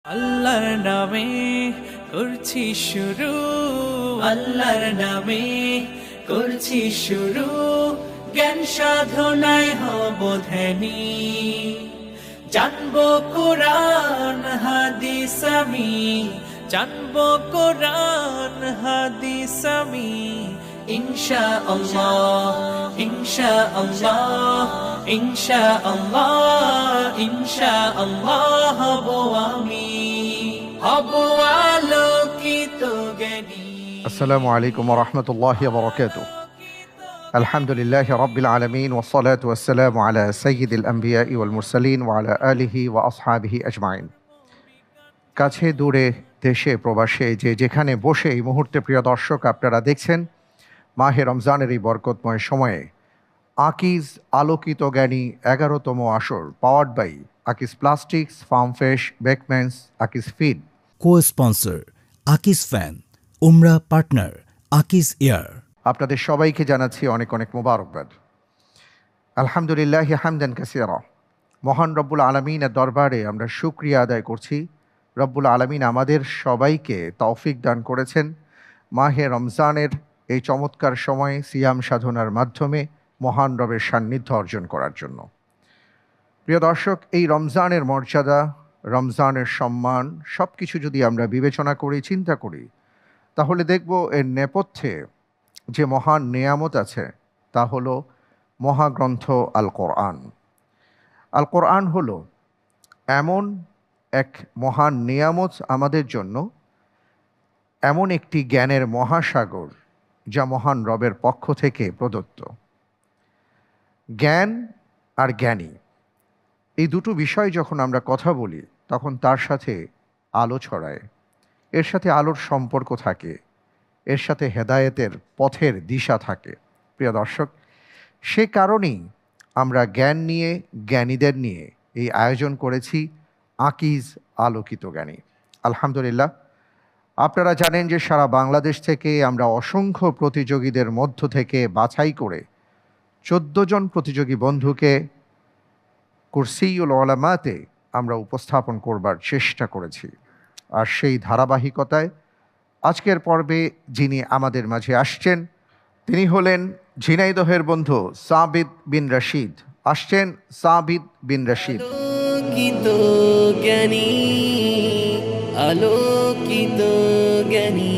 আল্লাহর নামে করছি শুরু, আল্লাহর নামে করছি শুরু, জ্ঞান সাধনায় হব ধ্যানী। জানবো কোরআন হাদিস আমি, জানবো কোরআন হাদিস আমি, ইনশাআল্লাহ ইনশাআল্লাহ ইনশাআল্লাহ ইনশাআল্লাহ হব আমি, হব আলোকিত জ্ঞানী। আসসালামু আলাইকুম ওয়া রাহমাতুল্লাহি ওয়া বারাকাতুহু। আলহামদুলিল্লাহি রাব্বিল আলামিন ওয়াস সালাতু ওয়াস সালামু আলা সাইয়্যিদিল আমবিয়াই ওয়াল মুরসালিন ওয়া আলা আলিহি ওয়া আসহাবিহি আজমাইন। কাছে দূরে দেশে প্রবাসে যে যেখানে বসে এই মুহূর্তে প্রিয় দর্শক আপনারা দেখছেন মাহে রমজানের এই বরকতময় সময়ে আকিজ আলোকিত জ্ঞানী 11তম আসর powered by Akij plastics, farm fresh, Beckmans, Akij feed. Cosponsor Akij fan, উমরা পার্টনার আকিজ এয়ার। আপনাদের সবাইকে জানাচ্ছি অনেক অনেক মোবারকবাদ। আলহামদুলিল্লাহ হামদান কাসীরা। মহান রব্বুল আলামিনের দরবারে আমরা শুকরিয়া আদায় করছি। রব্বুল আলামিন আমাদের সবাইকে তৌফিক দান করেছেন মাহে রমজানের এই চমৎকার সময়ে সিয়াম সাধনার মাধ্যমে মহান রবের সান্নিধ্য অর্জন করার জন্য। প্রিয় দর্শক, এই রমজানের মর্যাদা, রমজানের সম্মান সব কিছু যদি আমরা বিবেচনা করি, চিন্তা করি, তাহলে দেখব এর নেপথ্যে যে মহান নেয়ামত আছে তা হলো মহাগ্রন্থ আল কোরআন। আল কোরআন হলো এমন এক মহান নেয়ামত আমাদের জন্য, এমন একটি জ্ঞানের মহাসাগর যা মহান রবের পক্ষ থেকে প্রদত্ত। জ্ঞান আর জ্ঞানী এই দুটো বিষয় যখন আমরা কথা বলি তখন তার সাথে আলো ছড়ায়, এর সাথে আলোর সম্পর্ক থাকে, এর সাথে হেদায়েতের পথের দিশা থাকে। প্রিয় দর্শক, সে কারণেই আমরা জ্ঞান নিয়ে, জ্ঞানীদের নিয়ে এই আয়োজন করেছি আকিজ আলোকিত জ্ঞানী। আলহামদুলিল্লাহ, আপনারা জানেন যে সারা বাংলাদেশ থেকে আমরা অসংখ্য প্রতিযোগীদের মধ্য থেকে বাছাই করে 14 জন প্রতিযোগী বন্ধুকে কুরসিউল উলামাতে আমরা উপস্থাপন করবার চেষ্টা করেছি। আর সেই ধারাবাহিকতায় আজকের পর্বে যিনি আমাদের মাঝে আসছেন তিনি হলেন ঝিনাইদহের বন্ধু সাবিত বিন রশিদ। আসছেন সাবিত বিন রশিদ। আলোকিত জ্ঞানী, আলোকিত জ্ঞানী,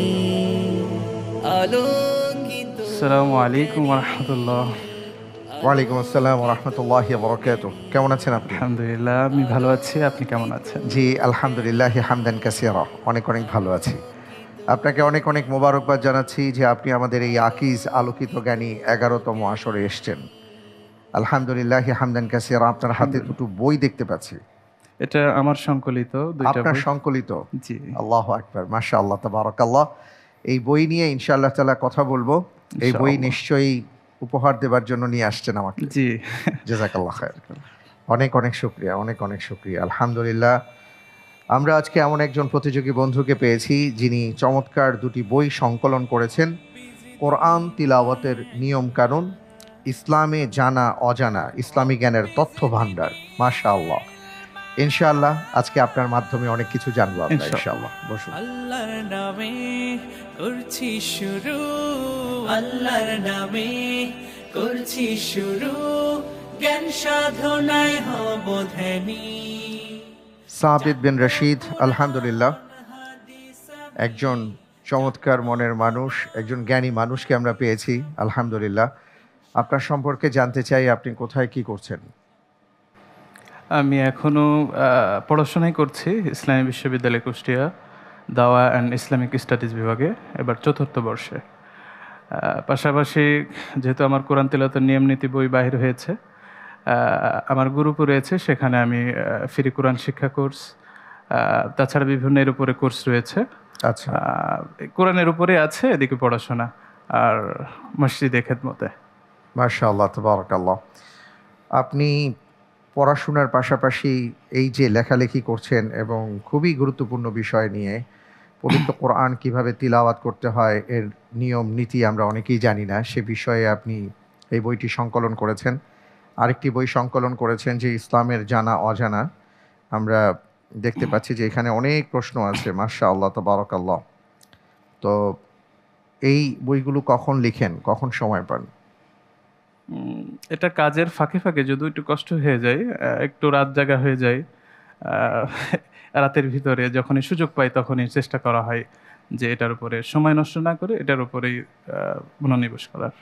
আলোকিত। আসসালামু আলাইকুম ওয়া রাহমাতুল্লাহ। ওয়ালাইকুম আসসালাম ওয়া রাহমাতুল্লাহি ওয়া বারাকাতুহু। কেমন আছেন আপনি? আলহামদুলিল্লাহ, আমি ভালো আছি। আপনি কেমন আছেন? জি আলহামদুলিল্লাহ হামদান কাসীরা, অনেক অনেক ভালো আছি। আপনাকে অনেক অনেক মোবারকবাদ জানাচ্ছি যে আপনি আমাদের এই আকিজ আলোকিত জ্ঞানী 11তম আসরে এসছেন। আলহামদুলিল্লাহ হামদান কাসীরা। আপনার হাতে দুটো বই দেখতে পাচ্ছি। এটা আমার সংকলিত দুইটা আপনার বই। সংকলিত? জি। আল্লাহু আকবার, মাশাআল্লাহ, তাবারাকাল্লাহ। এই বই নিয়ে ইনশাআল্লাহ তাআলা কথা বলবো। এই বই ইনশাআল্লাহ। নিশ্চয়ই উপহার দেবার জন্য নিয়ে আসছেন আমাকে। জি। জাযাকাল্লাহ খায়র। অনেক অনেক শুকরিয়া, অনেক অনেক শুকরিয়া। আলহামদুলিল্লাহ, আমরা আজকে এমন একজন প্রতিযোগী বন্ধুকে পেয়েছি যিনি চমৎকার দুটি বই সংকলন করেছেন। কোরআন তিলাওয়াতের নিয়ম কানুন, ইসলামে জানা অজানা ইসলামী জ্ঞানের তথ্য ভাণ্ডার। মাশাআল্লাহ, ইনশাআল্লাহ আজকে আপনার মাধ্যমে অনেক কিছু জানবো আমরা ইনশাআল্লাহ। বসুন। আল্লাহর নামে করছি শুরু, আল্লাহর নামে করছি শুরু, জ্ঞান সাধনায় হব ধ্যানী। সাবিত বিন রশিদ, আলহামদুলিল্লাহ, একজন চমৎকার মনের মানুষ, একজন জ্ঞানী মানুষকে আমরা পেয়েছি। আলহামদুলিল্লাহ, আপনার সম্পর্কে জানতে চাই আপনি কোথায় কি করছেন? আমি এখনো পড়াশোনাই করছি ইসলামী বিশ্ববিদ্যালয় কুষ্টিয়া, দাওয়া অ্যান্ড ইসলামিক স্টাডিজ বিভাগে, এবার 4র্থ বর্ষে। পাশাপাশি যেহেতু আমার কোরআন তিলাওয়াতের নিয়ম নীতি বই বাহির হয়েছে, আমার গ্রুপও রয়েছে, সেখানে আমি ফ্রি কোরআন শিক্ষা কোর্স, তাছাড়া বিভিন্ন এর উপরে কোর্স রয়েছে। আচ্ছা, কোরআনের উপরে আছে, এদিকে পড়াশোনা আর মসজিদে খেদমতে। মাশাআল্লাহ, তাবারাকাল্লাহ। আপনি পড়াশোনার পাশাপাশি এই যে লেখালেখি করছেন এবং খুবই গুরুত্বপূর্ণ বিষয় নিয়ে, পবিত্র কোরআন কিভাবে তিলাওয়াত করতে হয় এর নিয়ম নীতি আমরা অনেকেই জানি না, সে বিষয়ে আপনি এই বইটি সংকলন করেছেন। আরেকটি বই সংকলন করেছেন যে ইসলামের জানা অজানা। আমরা দেখতে পাচ্ছি যে এখানে অনেক প্রশ্ন আছে, মাশাআল্লাহ তাবারাকাল্লাহ। তো এই বইগুলো কখন লিখেন, কখন সময় পান? উম, এটা কাজের ফাঁকে ফাঁকে যদিও একটু কষ্ট হয়ে যায়, একটু রাত জাগা হয়ে যায়। আহ, রাতের ভিতরে যখনই সুযোগ পাই তখনই চেষ্টা করা হয় যে এটার উপরে সময় নষ্ট না করে এটার উপরেই মনোনিবেশ করার।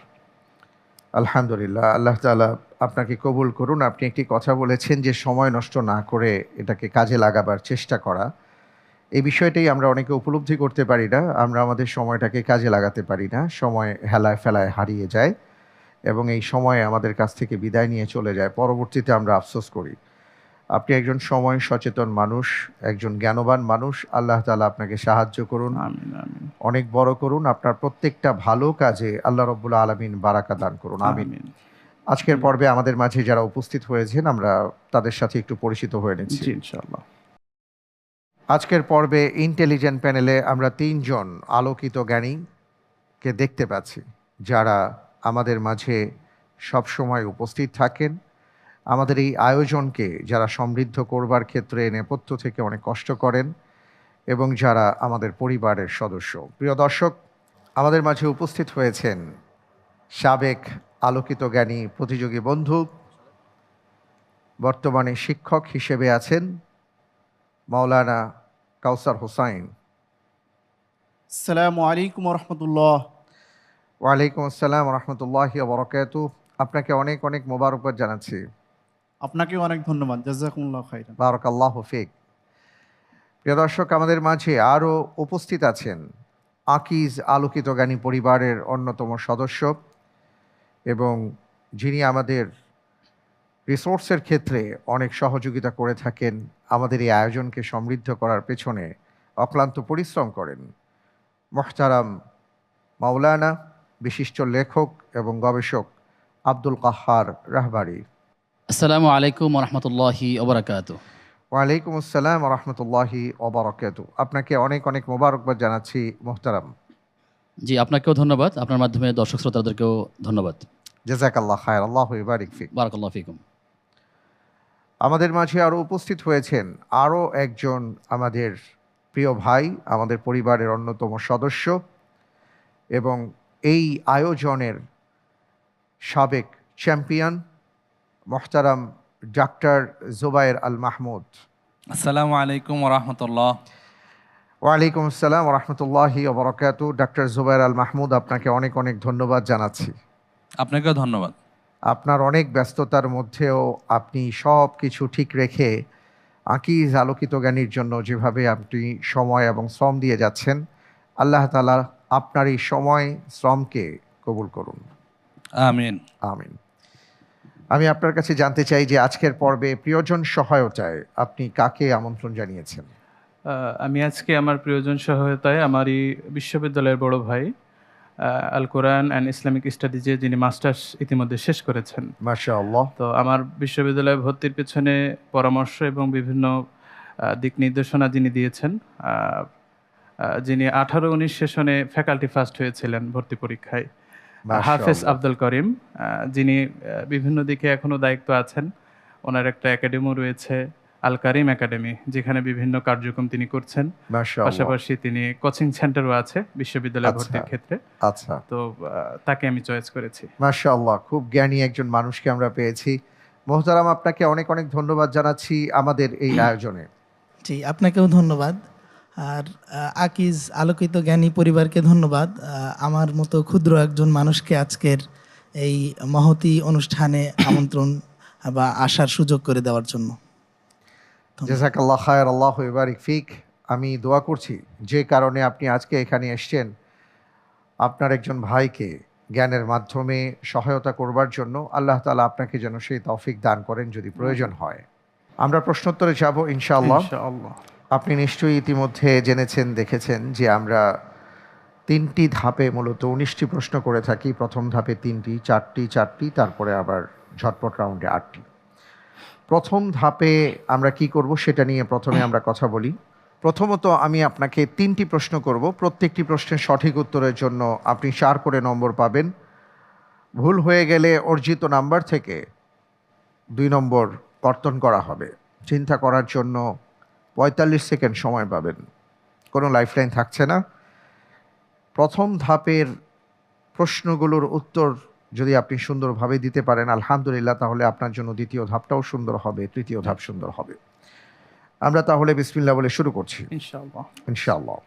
আলহামদুলিল্লাহ, আল্লাহ তাআলা আপনাকে কবুল করুন। আপনি একটি কথা বলেছেন যে সময় নষ্ট না করে এটাকে কাজে লাগাবার চেষ্টা করা। এই বিষয়টাই আমরা অনেকে উপলব্ধি করতে পারি না। আমরা আমাদের সময়টাকে কাজে লাগাতে পারি না। সময় হেলায় ফেলায় হারিয়ে যায় এবং এই সময় আমাদের কাছ থেকে বিদায় নিয়ে চলে যায়। পরবর্তীতে আমরা আফসোস করি। আপনি একজন সময় সচেতন মানুষ, একজন জ্ঞানবান মানুষ। আল্লাহ তাআলা আপনাকে সাহায্য করুন, আমিন আমিন অনেক বড় করুন। আপনার প্রত্যেকটা ভালো কাজে আল্লাহ রাব্বুল আলামিন বারাকা দান করুন। আমিন। আমিন। আজকের পর্বে আমাদের মাঝে যারা উপস্থিত হয়েছেন আমরা তাদের সাথে একটু পরিচিত হয়ে নিচ্ছি। জি ইনশাআল্লাহ। আজকের পর্বে ইন্টেলিজেন্ট প্যানেলে আমরা ৩ জন আলোকিত জ্ঞানীকে দেখতে পাচ্ছি, যারা আমাদের মাঝে সবসময় উপস্থিত থাকেন। আমাদের এই আয়োজনকে যারা সমৃদ্ধ করবার ক্ষেত্রে নেপথ্য থেকে অনেক কষ্ট করেন এবং যারা আমাদের পরিবারের সদস্য। প্রিয় দর্শক, আমাদের মাঝে উপস্থিত হয়েছেন সাবেক আলোকিত জ্ঞানী প্রতিযোগী বন্ধু, বর্তমানে শিক্ষক হিসেবে আছেন মাওলানা কাউসার হোসাইন। আসসালামু আলাইকুম রহমতুল্লাহ। ওয়ালাইকুম আসসালাম রহমতুল্লাহি ওয়া বারাকাতুহু। আপনাকে অনেক অনেক মোবারকবাদ জানাচ্ছি। আপনাকেও অনেক ধন্যবাদ। জাযাকুমুল্লাহ খাইরান। বারাকাল্লাহু ফিক। প্রিয় দর্শক, আমাদের মাঝে আরও উপস্থিত আছেন আকিজ আলোকিত জ্ঞানী পরিবারের অন্যতম সদস্য এবং যিনি আমাদের রিসোর্সের ক্ষেত্রে অনেক সহযোগিতা করে থাকেন, আমাদের এই আয়োজনকে সমৃদ্ধ করার পেছনে অক্লান্ত পরিশ্রম করেন, মোহতারাম মাওলানা বিশিষ্ট লেখক এবং গবেষক আব্দুল কাহ্হার রাহবারি। আসসালামু আলাইকুম রহমতুল্লাহি ওবরাকাতু। ওয়ালাইকুম আসসালাম রহমতুল্লাহি ওবরাকাতু। আপনাকে অনেক অনেক মোবারকবাদ জানাচ্ছি মোহতারাম। জি আপনাকেও ধন্যবাদ, আপনার মাধ্যমে দর্শক শ্রোতাদেরকেও ধন্যবাদ। জাযাকাল্লাহ খায়র, আল্লাহু ইবারিক ফিক। বারাকাল্লাহু ফিকুম। আমাদের মাঝে আরও উপস্থিত হয়েছেন আরও একজন আমাদের প্রিয় ভাই, আমাদের পরিবারের অন্যতম সদস্য এবং এই আয়োজনের সাবেক চ্যাম্পিয়ন মোহতারাম ডাক্তার জুবায়ের আল মাহমুদ। আসসালামু আলাইকুম রহমতুল্লাহ। ওয়ালাইকুম আসসালাম রহমতুল্লাহি ওয়া বারাকাতুহু। ডাক্তার জুবায়ের আল মাহমুদ, আপনাকে অনেক অনেক ধন্যবাদ জানাচ্ছি। আপনাকেও ধন্যবাদ। আপনার অনেক ব্যস্ততার মধ্যেও আপনি সব কিছু ঠিক রেখে আকিজ আলোকিত জ্ঞানীর জন্য যেভাবে আপনি সময় এবং শ্রম দিয়ে যাচ্ছেন, আল্লাহ তাআলা আপনার এই সময় শ্রমকে কবুল করুন। আমিন। আমিন। আমি আপনার কাছে জানতে চাই যে আজকের পর্বে প্রিয়জন সহায়তায় আপনি কাকে আমন্ত্রণ জানিয়েছেন? আমি আজকে আমার প্রিয়জন সহায়তায় আমারই বিশ্ববিদ্যালয়ের বড় ভাই আল কোরআন অ্যান্ড ইসলামিক স্টাডিজে যিনি মাস্টার্স ইতিমধ্যে শেষ করেছেন। মাশাআল্লাহ। তো আমার বিশ্ববিদ্যালয়ে ভর্তির পেছনে পরামর্শ এবং বিভিন্ন দিক নির্দেশনা যিনি দিয়েছেন, যিনি 18-19 সেশনে ফ্যাকাল্টি ফার্স্ট হয়েছিলেন ভর্তি পরীক্ষায়, হাফেজ আব্দুল করিম, যিনি বিভিন্ন দিকে এখনও দায়িত্ব আছেন। ওনার একটা একাডেমিও রয়েছে, আল কারিম একাডেমি, যেখানে বিভিন্ন কার্যক্রম তিনি করছেন। পাশাপাশি তিনি কোচিং সেন্টারও আছে বিশ্ববিদ্যালয় ভর্তির ক্ষেত্রে। আচ্ছা, তো তাকে আমি চয়েস করেছি। মাশাআল্লাহ, খুব জ্ঞানী একজন মানুষকে আমরা পেয়েছি। মোহতারাম, আপনাকে অনেক অনেক ধন্যবাদ জানাচ্ছি আমাদের এই আয়োজনে। জি আপনাকেও ধন্যবাদ। আর আকিজ আলোকিত জ্ঞানী পরিবারকে ধন্যবাদ আমার মতো ক্ষুদ্র একজন মানুষকে আজকের এই মহতী অনুষ্ঠানে আমন্ত্রণ বা আসার সুযোগ করে দেওয়ার জন্য। জাযাকাল্লাহ খায়র, আল্লাহু ইবারিক ফিক। আমি দোয়া করছি যে কারণে আপনি আজকে এখানে এসেছেন, আপনার একজন ভাইকে জ্ঞানের মাধ্যমে সহায়তা করবার জন্য আল্লাহ তাআলা আপনাকে যেন সেই তৌফিক দান করেন যদি প্রয়োজন হয়। আমরা প্রশ্নোত্তরে যাব ইনশাআল্লাহ। ইনশাআল্লাহ। আপনি নিশ্চয়ই ইতিমধ্যে জেনেছেন, দেখেছেন যে আমরা 3টি ধাপে মূলত 19টি প্রশ্ন করে থাকি। প্রথম ধাপে 3টি, 4টি, তারপরে আবার ঝটপট রাউন্ডে 8টি। প্রথম ধাপে আমরা কি করব সেটা নিয়ে প্রথমে আমরা কথা বলি। প্রথমত আমি আপনাকে 3টি প্রশ্ন করব। প্রত্যেকটি প্রশ্নের সঠিক উত্তরের জন্য আপনি 4 করে নম্বর পাবেন। ভুল হয়ে গেলে অর্জিত নাম্বার থেকে 2 নম্বর কর্তন করা হবে। চিন্তা করার জন্য 45 সেকেন্ড সময় পাবেন, কোনো লাইফলাইন থাকছে না। প্রথম ধাপের প্রশ্নগুলোর উত্তর যদি আপনি সুন্দরভাবে দিতে পারেন আলহামদুলিল্লাহ, তাহলে আপনার জন্য দ্বিতীয় ধাপটাও সুন্দর হবে, তৃতীয় ধাপ সুন্দর হবে। আমরা তাহলে বিসমিল্লাহ বলে শুরু করছি ইনশাআল্লাহ। ইনশাআল্লাহ।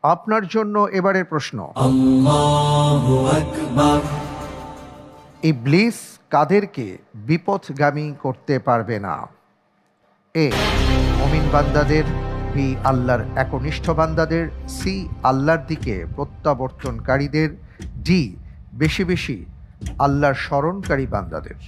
আপনার জন্য এবারের প্রশ্ন, ইবলিস কাদেরকে বিপথগামী করতে পারবে না? এ, মুমিন বান্দাদের, বি, আল্লাহর একনিষ্ঠ বান্দাদের, সি, আল্লাহর দিকে প্রত্যাবর্তনকারীদের, ডি, বেশি বেশি আল্লাহর স্মরণকারী বান্দাদের।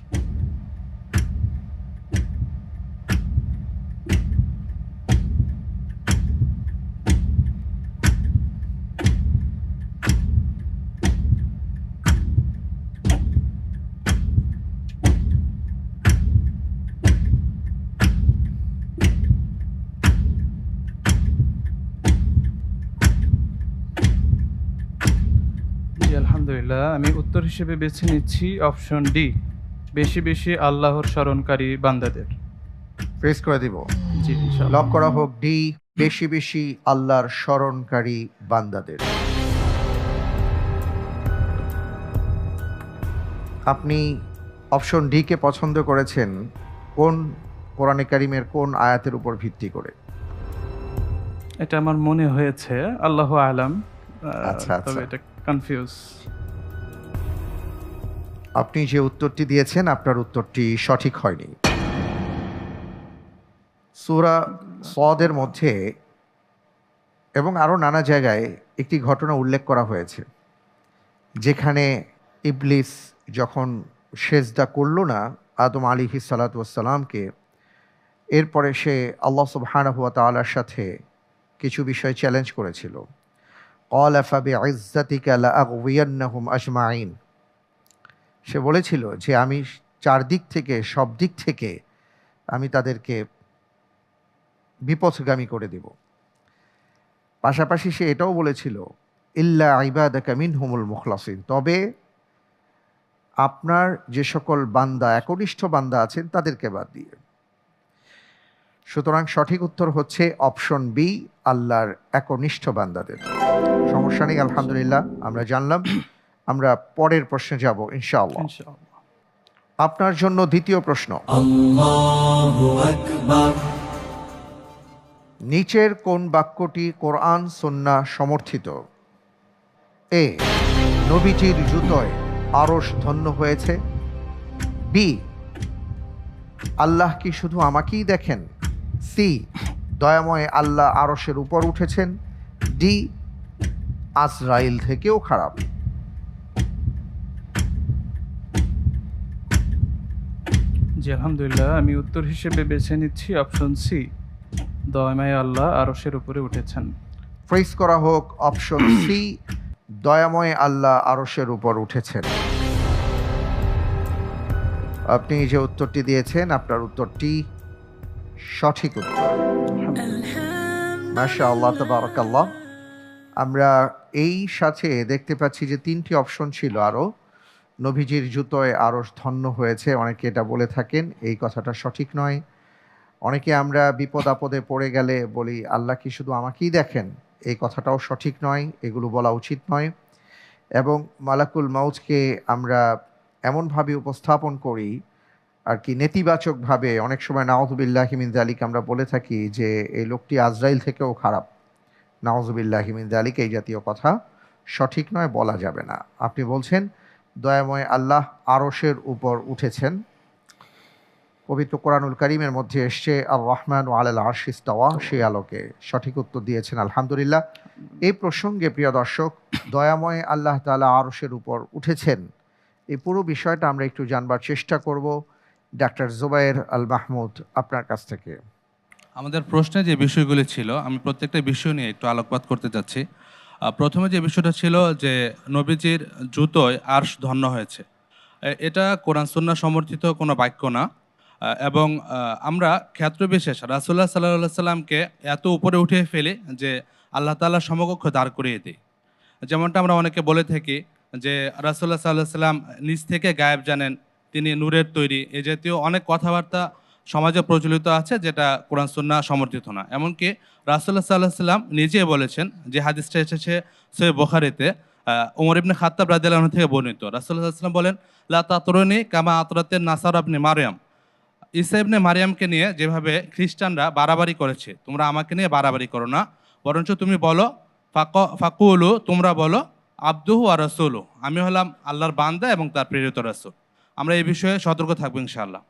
জি আলহামদুলিল্লাহ, আমি উত্তর হিসেবে বেছে নিচ্ছি অপশন ডি, বেশি বেশি আল্লাহর স্মরণকারী বান্দাদের। ফেস করে দিব। জি ইনশাআল্লাহ। লক করা হোক, ডি, বেশি বেশি আল্লাহর স্মরণকারী বান্দাদের। আপনি অপশন ডি কে পছন্দ করেছেন কোন কোরআনে কারিমের কোন আয়াতের উপর ভিত্তি করে? এটা আমার মনে হয়েছে, আল্লাহু আলাম। আচ্ছা, আচ্ছা। তবে এটা কনফিউজ। আপনি যে উত্তরটি দিয়েছেন আপনার উত্তরটি সঠিক হয়নি। সূরা সদের মধ্যে এবং আরও নানা জায়গায় একটি ঘটনা উল্লেখ করা হয়েছে, যেখানে ইবলিস যখন সেজদা করল না আদম আলাইহিস সালাতু ওয়াস সালামকে, এরপরে সে আল্লাহ সুবহানাহু ওয়া তাআলার সাথে কিছু বিষয় চ্যালেঞ্জ করেছিল। ক্বালা ফাবিইজ্জাতিকা লাআগওয়িয়ান্নাহুম আজমাইন। সে বলেছিল যে আমি চারদিক থেকে, সব দিক থেকে আমি তাদেরকে বিপথগামী করে দেব। পাশাপাশি সে এটাও বলেছিল ইল্লা ইবাদাকা মিনহুমুল মুখলাসিন, তবে আপনার যে সকল বান্দা, একনিষ্ঠ বান্দা আছেন তাদেরকে বাদ দিয়ে। সুতরাং সঠিক উত্তর হচ্ছে অপশন বি, আল্লাহর একনিষ্ঠ বান্দাদের। সমস্যা নেই, আলহামদুলিল্লাহ আমরা জানলাম। আমরা পরের প্রশ্নে যাব ইনশাআল্লাহ। ইনশাআল্লাহ। আপনার জন্য দ্বিতীয় প্রশ্ন, নিচের কোন বাক্যটি কোরআন সুন্নাহ সমর্থিত? এ, নবীজির জুতোয় আরশ ধন্য হয়েছে, বি, আল্লাহ কি শুধু আমাকেই দেখেন, সি, দয়াময় আল্লাহ আরশের উপর উঠেছেন, ডি, আজরাইল থেকেও খারাপ। জি আলহামদুলিল্লাহ, আমি উত্তর হিসেবে বেছে নিচ্ছি অপশন সি, দয়াময় আল্লাহ আরশের উপরে উঠেছেন। ফ্রেজ করা হোক অপশন সি, দয়াময় আল্লাহ আরশের উপর উঠেছেন। আপনি যে উত্তরটি দিয়েছেন আপনার উত্তরটি সঠিক উত্তর। মাশাআল্লাহ, তাবারাকাল্লাহ। আমরা এই সাথে দেখতে পাচ্ছি যে তিনটি অপশন ছিল আরও। নবীজির জুতোয় আরশ ধন্য হয়েছে, অনেকে এটা বলে থাকেন, এই কথাটা সঠিক নয়। অনেকে আমরা বিপদ আপদে পড়ে গেলে বলি আল্লাহ কি শুধু আমাকেই দেখেন, এই কথাটাও সঠিক নয়, এগুলো বলা উচিত নয়। এবং মালাকুল মাউতকে আমরা এমনভাবে উপস্থাপন করি আর কি নেতিবাচকভাবে, অনেক সময় নাউযুবিল্লাহি মিন যালিক আমরা বলে থাকি যে এই লোকটি আজরাইল থেকেও খারাপ। নাউযুবিল্লাহি মিন যালিক, এই জাতীয় কথা সঠিক নয়, বলা যাবে না। আপনি বলছেন দয়াময় আল্লাহ আরশের উপর উঠেছেন। পবিত্র কোরআনুল কারীমের মধ্যে এসছে আর রহমানু আলাল আরশি ইস্তাওয়া, সেই আলোকে সঠিক উত্তর দিয়েছেন আলহামদুলিল্লাহ। এই প্রসঙ্গে প্রিয় দর্শক, দয়াময় আল্লাহ তাআলা আরশের উপর উঠেছেন, এই পুরো বিষয়টা আমরা একটু জানবার চেষ্টা করব। ডাক্তার জুবায়ের আল মাহমুদ, আপনার কাছ থেকে। আমাদের প্রশ্নে যে বিষয়গুলি ছিল, আমি প্রত্যেকটা বিষয় নিয়ে একটু আলোকপাত করতে চাচ্ছি। প্রথমে যে বিষয়টা ছিল যে নবীজির জুতোয় আরশ ধন্য হয়েছে, এটা কোরআন সুন্নাহ সমর্থিত কোনো বাক্য না। এবং আমরা ক্ষেত্রবিশেষ রাসূলুল্লাহ সাল্লাল্লাহু আলাইহি সাল্লামকে এত উপরে উঠিয়ে ফেলি যে আল্লাহ তাআলার সমকক্ষ দাঁড় করিয়ে দিই। যেমনটা আমরা অনেকে বলে থাকি যে রাসূলুল্লাহ সাল্লাল্লাহু আলাইহি সাল্লাম নিজ থেকে গায়েব জানেন, তিনি নূরের তৈরি, এ জাতীয় অনেক কথাবার্তা সমাজে প্রচলিত আছে, যেটা কোরআন সুন্নাহ সমর্থিত না। এমনকি রাসূলুল্লাহ সাল্লাল্লাহু আলাইহি সাল্লাম নিজে বলেছেন, যে হাদিসটা এসেছে সহিহ বুখারীতে, ওমর ইবনে খাত্তাব রাদিয়াল্লাহু আনহু থেকে বর্ণিত। রাসূলুল্লাহ সাল্লাল্লাহু আলাইহি সাল্লাম বলেন, লা তাতরুনি কামা আতরাতিন নাসারা ইবনে মারইয়াম। ঈসা ইবনে মারইয়ামকে নিয়ে যেভাবে খ্রিস্টানরা বাড়াবাড়ি করেছে, তোমরা আমাকে নিয়ে বাড়াবাড়ি করো না, বরঞ্চ তুমি বলো ফাকুলু, তোমরা বলো আবদুহু ওয়া রাসূলু, আমি হলাম আল্লাহর বান্দা এবং তার প্রেরিত রাসূল। আমরা এই বিষয়ে সতর্ক থাকবো ইনশাআল্লাহ।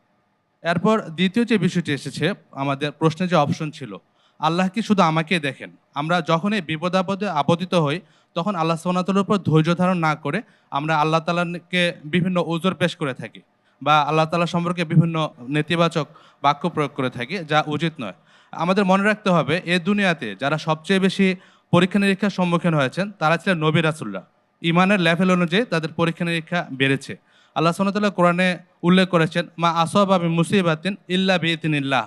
এরপর দ্বিতীয় যে বিষয়টি এসেছে, আমাদের প্রশ্নে যে অপশন ছিল, আল্লাহ কি শুধু আমাকে দেখেন? আমরা যখনই বিপদ আপদে আপতিত হই, তখন আল্লাহ সুবহানাহু ওয়া তাআলার উপর ধৈর্য ধারণ না করে আমরা আল্লাহ তাআলাকে বিভিন্ন উযর পেশ করে থাকি, বা আল্লাহ তাআলা সম্পর্কে বিভিন্ন নেতিবাচক বাক্য প্রয়োগ করে থাকি, যা উচিত নয়। আমাদের মনে রাখতে হবে, এই দুনিয়াতে যারা সবচেয়ে বেশি পরীক্ষা নিরীক্ষার সম্মুখীন হয়েছেন, তারা ছিলেন নবী রাসূলরা। ঈমানের লেভেল অনুযায়ী তাদের পরীক্ষা নিরীক্ষা বেড়েছে। আল্লাহ সুবহানাহু ওয়া তাআলা কোরআনে উল্লেখ করেছেন, মা আসাবা মিন মুসিবাতিন ইল্লা বিইذনিল্লাহ,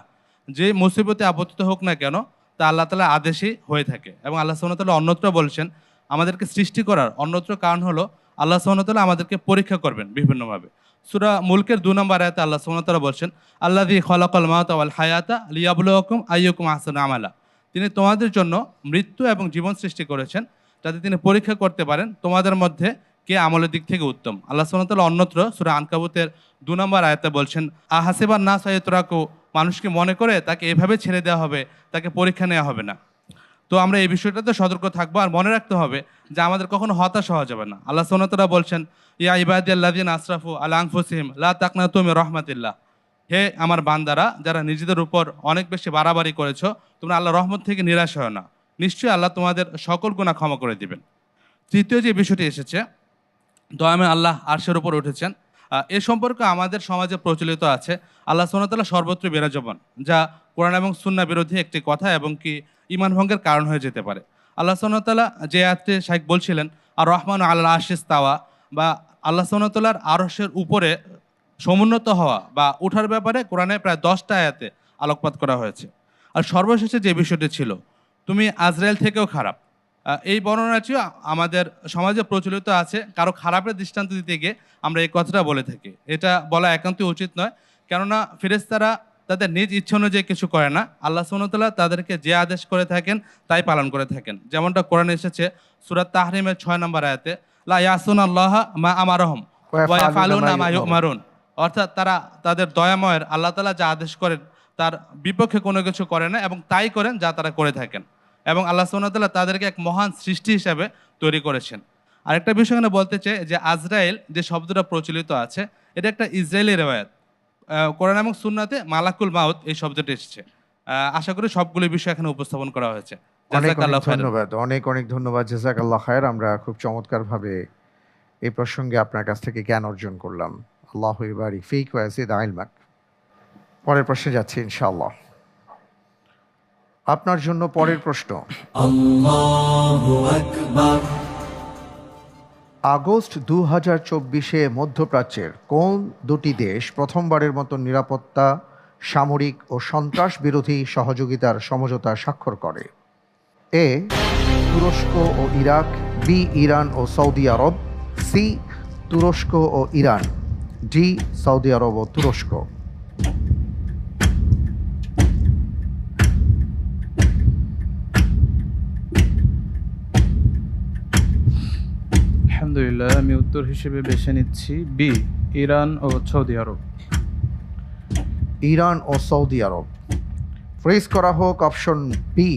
যে মুসিবতে আপতিত হোক না কেন, তা আল্লাহ তাআলার আদেশই হয়ে থাকে। এবং আল্লাহ সুবহানাহু ওয়া তাআলা অন্যত্র বলছেন, আমাদেরকে সৃষ্টি করার অন্যত্র কারণ হলো আল্লাহ সুবহানাহু ওয়া তাআলা আমাদেরকে পরীক্ষা করবেন বিভিন্নভাবে। সূরা মুলকের 2 নম্বর আয়াতে আল্লাহ সুবহানাহু ওয়া তাআলা বলছেন, আল্লাযী খালাকাল মাউতা ওয়াল হায়াতা লিয়াবলুয়াকুম আইয়ুকুম আহসানু আমালা, তিনি তোমাদের জন্য মৃত্যু এবং জীবন সৃষ্টি করেছেন, যাতে তিনি পরীক্ষা করতে পারেন তোমাদের মধ্যে কে আমলের দিক থেকে উত্তম। আল্লাহ সুবহানাহু ওয়া তাআলা অন্যত্র সূরা আনকাবুতের 2 নম্বর আয়াতে বলছেন, আহাসিবান নাস আইয়ুতরাকু, মানুষকে মনে করে তাকে এভাবে ছেড়ে দেওয়া হবে, তাকে পরীক্ষা নেওয়া হবে না। তো আমরা এই বিষয়টাতে সতর্ক থাকবো, আর মনে রাখতে হবে যে আমাদের কখনো হতাশ হওয়া যাবে না। আল্লাহ সুবহানাহু ওয়া তাআলা বলছেন, ইয়া ইবাদিয়াল্লাযিনা আসরাফু আলা আনফুসিহিম লা তাকনাতু মির রাহমাতিল্লাহ, হে আমার বান্দারা যারা নিজেদের উপর অনেক বেশি বাড়াবাড়ি করেছো, তোমরা আল্লাহর রহমত থেকে নিরাশ হয় না, নিশ্চয়ই আল্লাহ তোমাদের সকল গুনাহ ক্ষমা করে দিবেন। তৃতীয় যে বিষয়টি এসেছে, দয়াময় আল্লাহ আরশের উপর উঠেছেন, এ সম্পর্কে আমাদের সমাজে প্রচলিত আছে আল্লাহ সুবহানাহু ওয়া তাআলা সর্বত্র বিরাজমান, যা কোরআন এবং সুন্নাহ বিরোধী একটি কথা এবং কি ঈমান ভঙ্গের কারণ হয়ে যেতে পারে। আল্লাহ সুবহানাহু ওয়া তাআলা যে আয়াতে শাইখ বলছিলেন, আর রহমানু আলাল আরশি ইসতাওয়া, বা আল্লাহ সুবহানাহু ওয়া তাআলার আরশের উপরে সমুন্নত হওয়া বা ওঠার ব্যাপারে কোরআনে প্রায় 10টা আয়াতে আলোকপাত করা হয়েছে। আর সর্বশেষে যে বিষয়টি ছিল, তুমি আজরাইল থেকেও খারাপ, এই বর্ণনাটিও আমাদের সমাজে প্রচলিত আছে। কারো খারাপের দৃষ্টান্ত দিতে গিয়ে আমরা এই কথাটা বলে থাকি, এটা বলা একান্তই উচিত নয়, কেননা ফেরেশতারা তাদের নিজ ইচ্ছা অনুযায়ী কিছু করে না, আল্লাহ সুবহানাহু ওয়া তাআলা তাদেরকে যে আদেশ করে থাকেন তাই পালন করে থাকেন। যেমনটা কোরআনে এসেছে সূরা তাহরিমের 6 নম্বর আয়াতে, লা ইয়াসুনাল্লাহা মা আমারহুম ওয়া ইয়াফআলুনা মা ইউমারুন, অর্থাৎ তারা তাদের দয়াময়ের আল্লাহ তাআলা যা আদেশ করেন তার বিপক্ষে কোনো কিছু করে না, এবং তাই করেন যা তারা করে থাকেন। এবং আল্লাহ সুবহানাহু ওয়া তাআলা তাদেরকে এক মহান সৃষ্টি হিসেবে তৈরি করেছেন। আরেকটা বিষয় এখানে বলতে চাই, যে আজরাইল যে শব্দটা প্রচলিত আছে, এটা একটা ইসরায়েলি রেওয়ায়াত। কোরআন এবং সুন্নাতে মালাকুল মাউত এই শব্দটি এসেছে। আশা করি সবগুলো বিষয় এখানে উপস্থাপন করা হয়েছে। জাযাকাল্লাহু খাইরান। ধন্যবাদ, অনেক ধন্যবাদ, জাযাকাল্লাহ খায়ের। আমরা খুব চমৎকারভাবে এই প্রসঙ্গে আপনার কাছ থেকে জ্ঞান অর্জন করলাম। আল্লাহু ইবারিক ফিক ওয়া ইয়াজিদ ইলমাক। পরের প্রশ্নে যাচ্ছি ইনশাআল্লাহ। আপনার জন্য পরের প্রশ্ন, আগস্ট 2024-এ মধ্যপ্রাচ্যের কোন দুটি দেশ প্রথমবারের মতো নিরাপত্তা, সামরিক ও সন্ত্রাস বিরোধী সহযোগিতার সমঝোতা স্বাক্ষর করে? এ তুরস্ক ও ইরাক, বি ইরান ও সৌদি আরব, সি তুরস্ক ও ইরান, ডি সৌদি আরব ও তুরস্ক। আলহামদুলিল্লাহ, আমি উত্তর হিসেবে বেছে নিচ্ছি বি, ইরান ও সৌদি আরব। ইরান ও সৌদি আরব। ফ্রিজ করা হোক অপশন বি,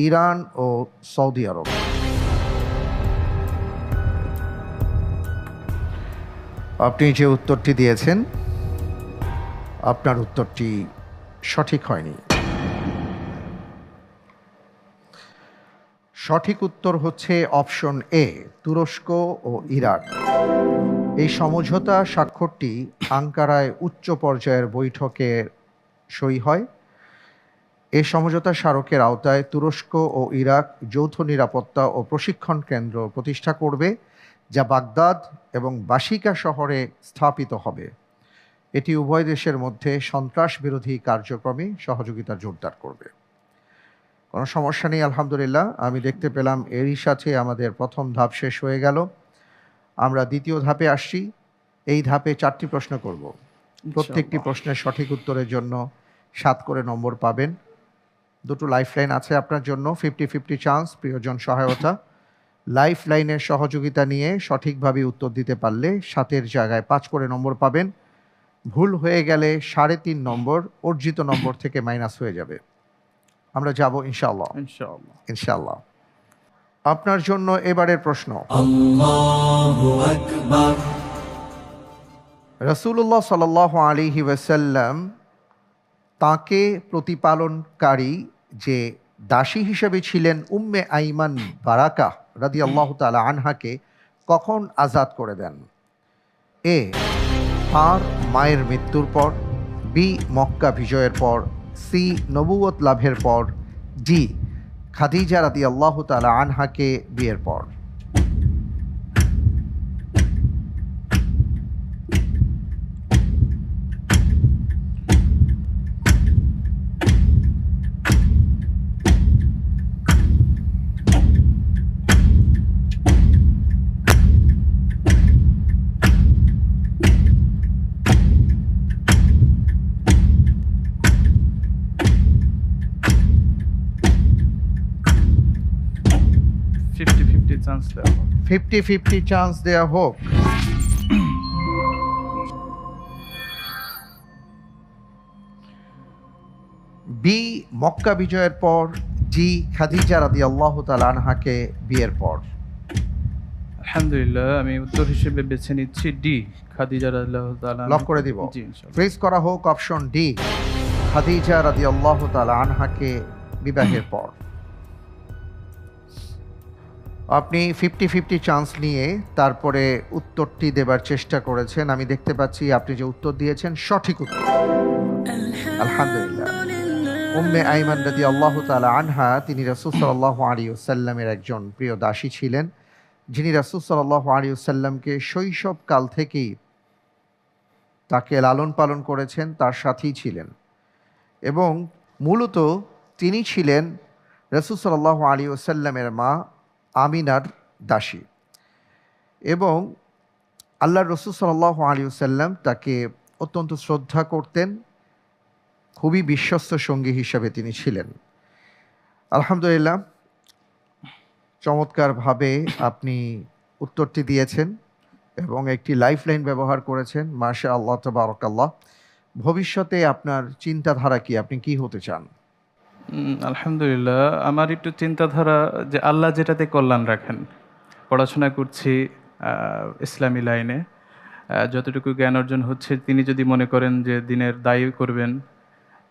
ইরান ও সৌদি আরব। আপনি যে উত্তরটি দিয়েছেন, আপনার উত্তরটি সঠিক হয়নি। সঠিক উত্তর হচ্ছে অপশন এ, তুরস্ক ও ইরান। এই সমঝোতা স্বাক্ষরটি আঙ্কারায় উচ্চ পর্যায়ের বৈঠকে সই হয়। এই সমঝোতা স্মারকের আওতায় তুরস্ক ও ইরাক যৌথ নিরাপত্তা ও প্রশিক্ষণ কেন্দ্র প্রতিষ্ঠা করবে, যা বাগদাদ এবং বাশিকা শহরে স্থাপিত হবে। এটি উভয় দেশের মধ্যে সন্ত্রাস বিরোধী কার্যক্রমে সহযোগিতা জোরদার করবে। কোনো সমস্যা নেই, আলহামদুলিল্লাহ। আমি দেখতে পেলাম এরই সাথে আমাদের প্রথম ধাপ শেষ হয়ে গেল। আমরা দ্বিতীয় ধাপে আসছি। এই ধাপে 4টি প্রশ্ন করব। প্রত্যেকটি প্রশ্নের সঠিক উত্তরের জন্য 7 করে নম্বর পাবেন। দুটো লাইফলাইন আছে আপনার জন্য, 50-50 চান্স, প্রিয়জন সহায়তা। লাইফলাইনের সহযোগিতা নিয়ে সঠিকভাবে উত্তর দিতে পারলে 7-এর জায়গায় 5 করে নম্বর পাবেন। ভুল হয়ে গেলে 3.5 নম্বর অর্জিত নম্বর থেকে মাইনাস হয়ে যাবে। আমরা যাব ইনশাআল্লাহ। ইনশাআল্লাহ। ইনশাআল্লাহ। আপনার জন্য এবারের প্রশ্ন, রাসূলুল্লাহ সাল্লাল্লাহু আলাইহি ওয়াসাল্লাম তাকে প্রতিপালনকারী যে দাসী হিসেবে ছিলেন উম্মে আইমান বারাকা রাদিয়াল্লাহু তাআলা আনহাকে কখন আজাদ করে দেন? এ, তার মায়ের মৃত্যুর পর, বি, মক্কা বিজয়ের পর, সি, নবুয়ত লাভের পর, ডি, খাদিজা রাদিয়াল্লাহু তাআলা আনহাকে বিয়ের পর। চান্স দেওয়া হোক। 50-50 চান্স দেয়া হোক। বি, মক্কা বিজয়ের পর, জি, খাদিজা রাদিয়াল্লাহু তাআলা আনহাকে বিয়ের পর। আলহামদুলিল্লাহ, আমি উত্তর হিসেবে বেছে নিচ্ছি ডি, খাদিজা রাদিয়াল্লাহু তাআলা। লক করে দিব। জি ইনশাআল্লাহ। ফ্রিজ করা হোক অপশন ডি, খাদিজা রাদিয়াল্লাহু তাআলা আনহাকে বিবাহের পর। আপনি 50-50 চান্স নিয়ে তারপরে উত্তরটি দেবার চেষ্টা করেছেন। আমি দেখতে পাচ্ছি আপনি যে উত্তর দিয়েছেন সঠিক উত্তর। আলহামদুলিল্লাহ। উম্মে আইমান রাদিয়াল্লাহু তাআলা আনহা তিনি রাসূল সাল্লাল্লাহু আলাইহি ওয়াসাল্লামের একজন প্রিয় দাসী ছিলেন, যিনি রাসূল সাল্লাল্লাহু আলাইহি ওয়াসাল্লামকে শৈশবকাল থেকেই তাকে লালন পালন করেছেন, তার সাথেই ছিলেন এবং মূলত তিনি ছিলেন রাসূল সাল্লাল্লাহু আলাইহি ওয়াসাল্লামের মা আমিনার দাসী এবং আল্লাহর রাসূল সাল্লাল্লাহু আলাইহি ওয়াসাল্লাম তাকে অত্যন্ত শ্রদ্ধা করতেন, খুবই বিশ্বস্ত সঙ্গী হিসাবে তিনি ছিলেন। আলহামদুলিল্লাহ, চমৎকারভাবে আপনি উত্তরটি দিয়েছেন এবং একটি লাইফলাইন ব্যবহার করেছেন। মাশাআল্লাহ, তাবারাকাল্লাহ। ভবিষ্যতে আপনার চিন্তাধারা কি? আপনি কি হতে চান? আলহামদুলিল্লাহ, আমার একটু চিন্তাধারা যে আল্লাহ যেটাতে কল্যাণ রাখেন। পড়াশোনা করছি ইসলামী লাইনে, যতটুকু জ্ঞান অর্জন হচ্ছে তিনি যদি মনে করেন যে দিনের দায়ী করবেন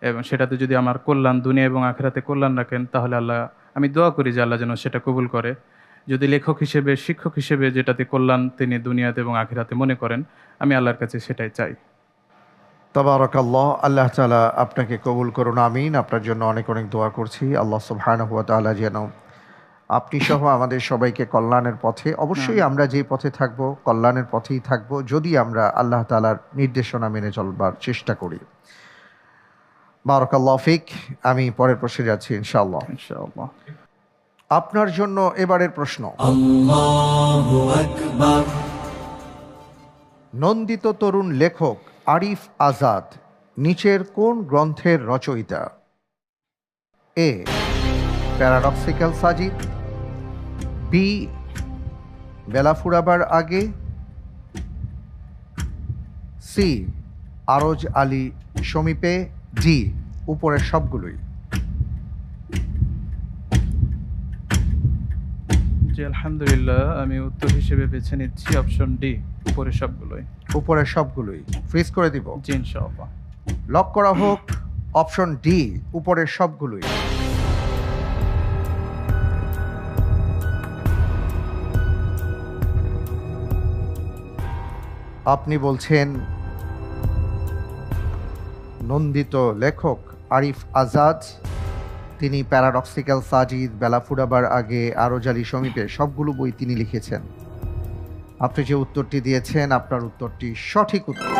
এবং সেটাতে যদি আমার কল্যাণ দুনিয়া এবং আখিরাতে কল্যাণ রাখেন, তাহলে আল্লাহ, আমি দোয়া করি যে আল্লাহ যেন সেটা কবুল করে। যদি লেখক হিসেবে, শিক্ষক হিসেবে যেটাতে কল্যাণ তিনি দুনিয়াতে এবং আখিরাতে মনে করেন, আমি আল্লাহর কাছে সেটাই চাই। তাবারাকাল্লাহ, আল্লাহ তাআলা আপনাকে কবুল করুন, আমিন। আপনার জন্য অনেক অনেক দোয়া করছি। আল্লাহ সুবহানাহু ওয়া তাআলা যেন আপনি সহ আমাদের সবাইকে কল্যাণের পথে, অবশ্যই আমরা যে পথে থাকব কল্যাণের পথেই থাকব যদি আমরা আল্লাহ তাআলার নির্দেশনা মেনে চলবার চেষ্টা করি। বারাকাল্লাহু ফিক। আমি পরের প্রশ্নে যাচ্ছি ইনশাআল্লাহ। ইনশাআল্লাহ। আপনার জন্য এবারের প্রশ্ন, নন্দিত তরুণ লেখক আরিফ আজাদ নিচের কোন গ্রন্থের রচয়িতা? এ, প্যারাডক্সিক্যাল সাজিদ, বি, বেলা ফুরাবার আগে, সি, আরজ আলী সমীপে, ডি, উপরের সবগুলোই। জি আলহামদুলিল্লাহ, আমি উত্তর হিসেবে বেছে নিচ্ছি অপশন ডি, উপরে সবগুলোই। উপরের সবগুলোই ফ্রিজ করে দিব। জি ইনশাআল্লাহ। লক করা হোক অপশন ডি, উপরের সবগুলোই। আপনি বলছেন নন্দিত লেখক আরিফ আজাদ তিনি প্যারাডক্সিক্যাল সাজিদ, বেলা ফুরাবার আগে, আরজ আলী সমীপে সবগুলো বই তিনি লিখেছেন। আপনি যে উত্তরটি দিয়েছেন আপনার উত্তরটি সঠিক উত্তর।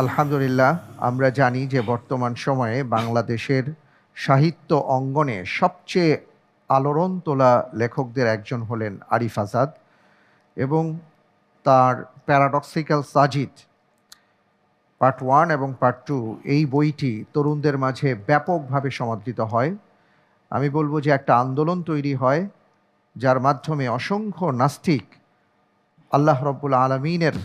আলহামদুলিল্লাহ, আমরা জানি যে বর্তমান সময়ে বাংলাদেশের সাহিত্য অঙ্গনে সবচেয়ে আলোড়ন তোলা লেখকদের একজন হলেন আরিফ আজাদ এবং তার প্যারাডক্সিক্যাল সাজিদ পার্ট 1 এবং পার্ট 2 এই বইটি তরুণদের মাঝে ব্যাপকভাবে সমাদৃত হয়। আমি বলবো যে একটা আন্দোলন তৈরি হয়, যার মাধ্যমে অসংখ্য নাস্তিক আল্লাহ রব্বুল আলমিনের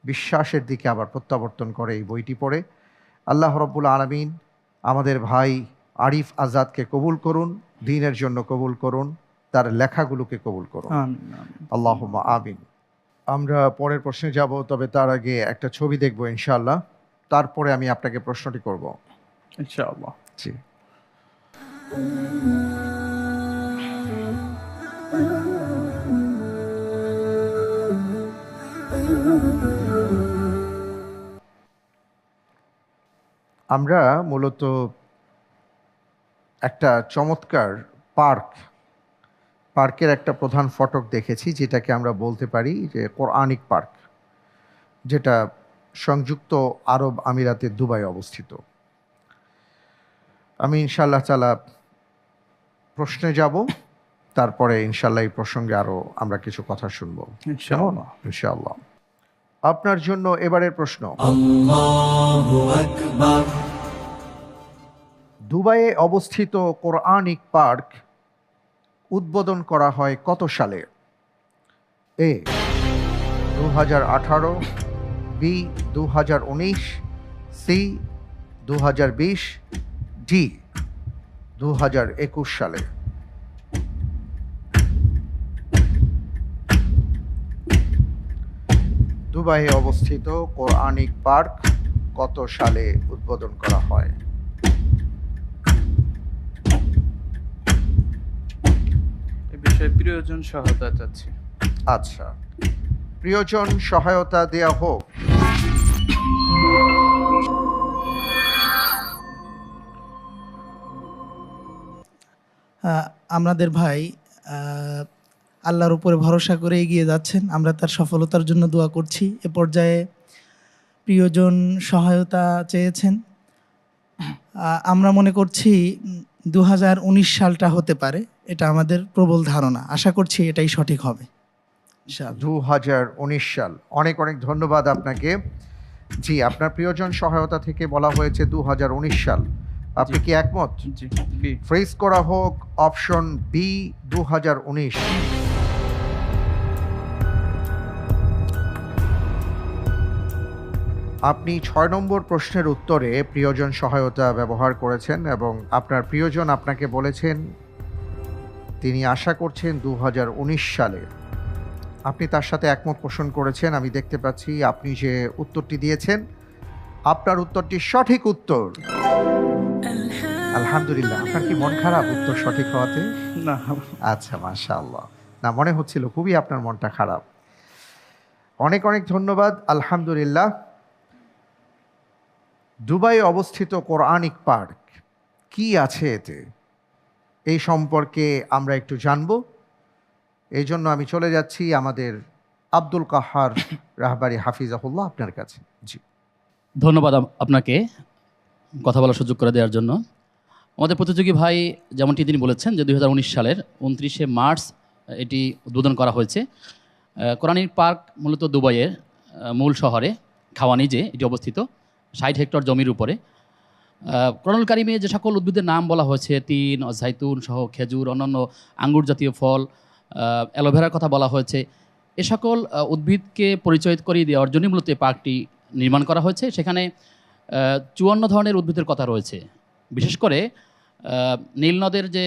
বিশ্বাসের দিকে আবার প্রত্যাবর্তন করে এই বইটি পড়ে। আল্লাহ রব্বুল আলমিন আমাদের ভাই আরিফ আজাদকে কবুল করুন, দ্বীনের জন্য কবুল করুন, তার লেখাগুলোকে কবুল করুন। আমিন, আমিন। আল্লাহুম্মা আমিন। আমরা পরের প্রশ্নে যাব, তবে তার আগে একটা ছবি দেখব ইনশাআল্লাহ, তারপরে আমি আপনাকে প্রশ্নটি করব। ইনশাআল্লাহ। জি। আমরা মূলত একটা চমৎকার পার্কের একটা প্রধান ফটক দেখেছি, যেটাকে আমরা বলতে পারি যে কোরআনিক পার্ক, যেটা সংযুক্ত আরব আমিরাতে দুবাই অবস্থিত। আমি ইনশাআল্লাহ তাআলা প্রশ্নে যাব, তারপরে ইনশাআল্লাহ এই প্রসঙ্গে আরও আমরা কিছু কথা শুনব ইনশাআল্লাহ। ইনশাআল্লাহ। আপনার জন্য এবারের প্রশ্ন, দুবাইয়ে অবস্থিত কোরআনিক পার্ক উদ্বোধন করা হয় কত সালে? এ 2018, বি 2019, সি 2020, ডি 2021 সালে। দুবাইয়ে অবস্থিত কোরআনিক পার্ক কত সালে উদ্বোধন করা হয়? এই বিষয়ে প্রিয়জন সহায়তা চাচ্ছি। আচ্ছা, প্রিয়জন সহায়তা দেয়া হোক। আমাদের ভাই আল্লাহর উপরে ভরসা করে এগিয়ে যাচ্ছেন, আমরা তার সফলতার জন্য দোয়া করছি। এ পর্যায়ে প্রিয়জন সহায়তা চেয়েছেন, আমরা মনে করছি 2019 সালটা হতে পারে, এটা আমাদের প্রবল ধারণা, আশা করছি এটাই সঠিক হবে ইনশাআল্লাহ। 2019 সাল। অনেক অনেক ধন্যবাদ আপনাকে। জি, আপনার প্রিয়জন সহায়তা থেকে বলা হয়েছে 2019 সাল। আপনি কি একমত? জি, বি। ফ্রিজ করা হোক অপশন বি 2019। আপনি 6 নম্বর প্রশ্নের উত্তরে প্রিয়জন সহায়তা ব্যবহার করেছেন এবং আপনার প্রিয়জন আপনাকে বলেছেন তিনি আশা করছেন 2019 সালে। আপনি তার সাথে একমত পোষণ করেছেন। আমি দেখতে পাচ্ছি আপনি যে উত্তরটি দিয়েছেন, আপনার উত্তরটি সঠিক উত্তর। আলহামদুলিল্লাহ। আপনার কি মন খারাপ উত্তর সঠিক হওয়াতে? না, আচ্ছা, মাশাআল্লাহ। না, মনে হচ্ছিল খুবই আপনার মনটা খারাপ। অনেক অনেক ধন্যবাদ। আলহামদুলিল্লাহ। দুবাইয়ে অবস্থিত কোরআনিক পার্ক কি আছে এতে, এই সম্পর্কে আমরা একটু জানব। এই জন্য আমি চলে যাচ্ছি আমাদের আব্দুল কাহার রাহবারি হাফিজাহুল্লাহ আপনার কাছে। জি, ধন্যবাদ আপনাকে কথা বলার সুযোগ করে দেওয়ার জন্য। আমাদের প্রতিযোগী ভাই যেমনটি তিনি বলেছেন যে 2019 সালের 29শে মার্চ এটি উদ্বোধন করা হয়েছে। কোরআনিক পার্ক মূলত দুবাইয়ের মূল শহরে খাওয়ানিজে এটি অবস্থিত, 60 হেক্টর জমির উপরে। কোরআনুল কারিমে যে সকল উদ্ভিদের নাম বলা হয়েছে, তিন, জাইতুন সহ খেজুর, অন্যান্য আঙ্গুর জাতীয় ফল, অ্যালোভেরার কথা বলা হয়েছে, এ সকল উদ্ভিদকে পরিচয় করিয়ে দেওয়ার জন্য মূলত এই পার্কটি নির্মাণ করা হয়েছে। সেখানে 54 ধরনের উদ্ভিদের কথা রয়েছে। বিশেষ করে নীল নদের যে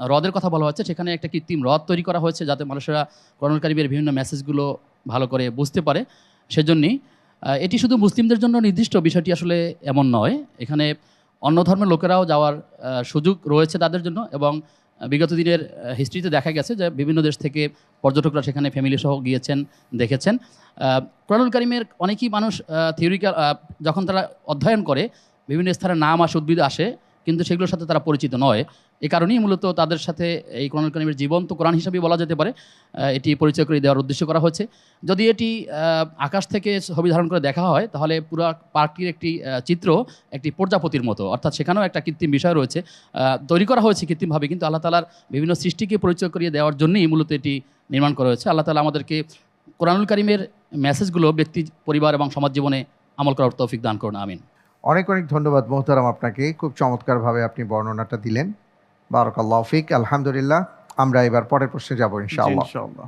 হ্রদের কথা বলা হচ্ছে, সেখানে একটা কৃত্রিম হ্রদ তৈরি করা হয়েছে যাতে মানুষেরা কোরআনুল কারিমের বিভিন্ন মেসেজগুলো ভালো করে বুঝতে পারে। সেজন্যই এটি শুধু মুসলিমদের জন্য নির্দিষ্ট, বিষয়টি আসলে এমন নয়। এখানে অন্য ধর্মের লোকেরাও যাওয়ার সুযোগ রয়েছে তাদের জন্য, এবং বিগত দিনের হিস্ট্রিতে দেখা গেছে যে বিভিন্ন দেশ থেকে পর্যটকরা সেখানে ফ্যামিলি সহ গিয়েছেন, দেখেছেন। কোরআনুল কারিমের অনেকেই মানুষ থিওরিক্যাল যখন তারা অধ্যয়ন করে বিভিন্ন স্থানের নাম আসে, উদ্ভিদ আসে, কিন্তু সেগুলোর সাথে তারা পরিচিত নয়। এই কারণেই মূলত তাদের সাথে এই কোরআনুল কারিমের জীবন্ত কোরআন হিসাবেই বলা যেতে পারে এটি পরিচয় করে দেওয়ার উদ্দেশ্য করা হয়েছে। যদি এটি আকাশ থেকে ছবি ধারণ করে দেখা হয়, তাহলে পুরো পার্কটির একটি চিত্র একটি প্রজাপতির মতো, অর্থাৎ সেখানেও একটা কৃত্রিম বিষয় রয়েছে, তৈরি করা হয়েছে কৃত্রিমভাবে, কিন্তু আল্লাহ তাআলার বিভিন্ন সৃষ্টিকে পরিচয় করিয়ে দেওয়ার জন্যই মূলত এটি নির্মাণ করা হয়েছে। আল্লাহ তাআলা আমাদেরকে কোরআনুল কারিমের মেসেজগুলো ব্যক্তি, পরিবার এবং সমাজ জীবনে আমল করার তৌফিক দান করুন, আমিন। অনেক অনেক ধন্যবাদ মোহতারাম আপনাকে, খুব চমৎকারভাবে আপনি বর্ণনাটা দিলেন। বারাকাল্লাহু ফিক। আলহামদুলিল্লাহ, আমরা এবার পরের প্রশ্নে যাব জি, ইনশাআল্লাহ। ইনশাআল্লাহ।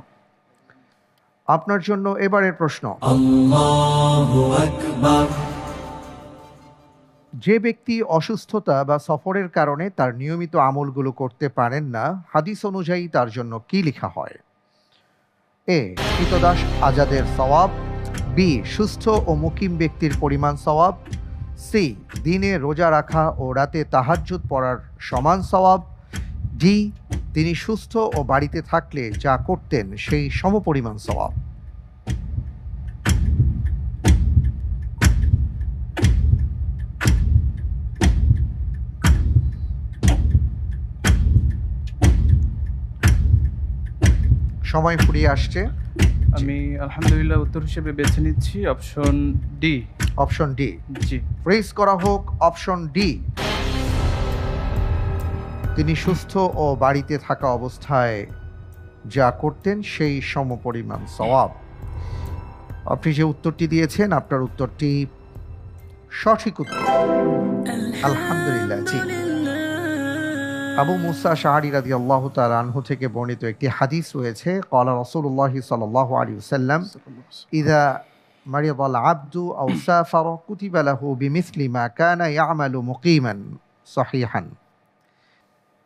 আপনার জন্য এবারের প্রশ্ন, যে ব্যক্তি অসুস্থতা বা সফরের কারণে তার নিয়মিত আমলগুলো করতে পারেন না, হাদিস অনুযায়ী তার জন্য কি লেখা হয়? এ, কৃতদাস আজাদের সওয়াব। বি, সুস্থ ও মুকিম ব্যক্তির পরিমাণ সওয়াব। সি, দিনে রোজা রাখা ও রাতে তাহাজ্জুদ পড়ার সমান সওয়াব। ডি, তিনি সুস্থ ও বাড়িতে থাকলে যা করতেন সেই সমপরিমাণ সওয়াব। সময় ফুরিয়ে আসছে। আমি আলহামদুলিল্লাহ উত্তর হিসেবে বেছে নিচ্ছি option D. Option D G. Fridge করা হোক। অপশন ডি, তিনি সুস্থ ও বাড়িতে থাকা অবস্থায় যা করতেন সেই সমপরিমাণ সওয়াব। আপনি যে উত্তরটি দিয়েছেন, আপনার উত্তরটি সঠিক উত্তর। আলহামদুলিল্লাহ। জি, আবু মুসা আশআরী রাদিয়াল্লাহু তাআলা আনহু থেকে বর্ণিত একটি হাদিস রয়েছে, ক্বালা রাসূলুল্লাহ সাল্লাল্লাহু আলাইহি ওয়াসাল্লাম, ইযা মারিদাল আবদু আও সাফারা কুতিবা লাহু বিমিসলি মা কানা ইয়ামালু মুকিমান সহিহান।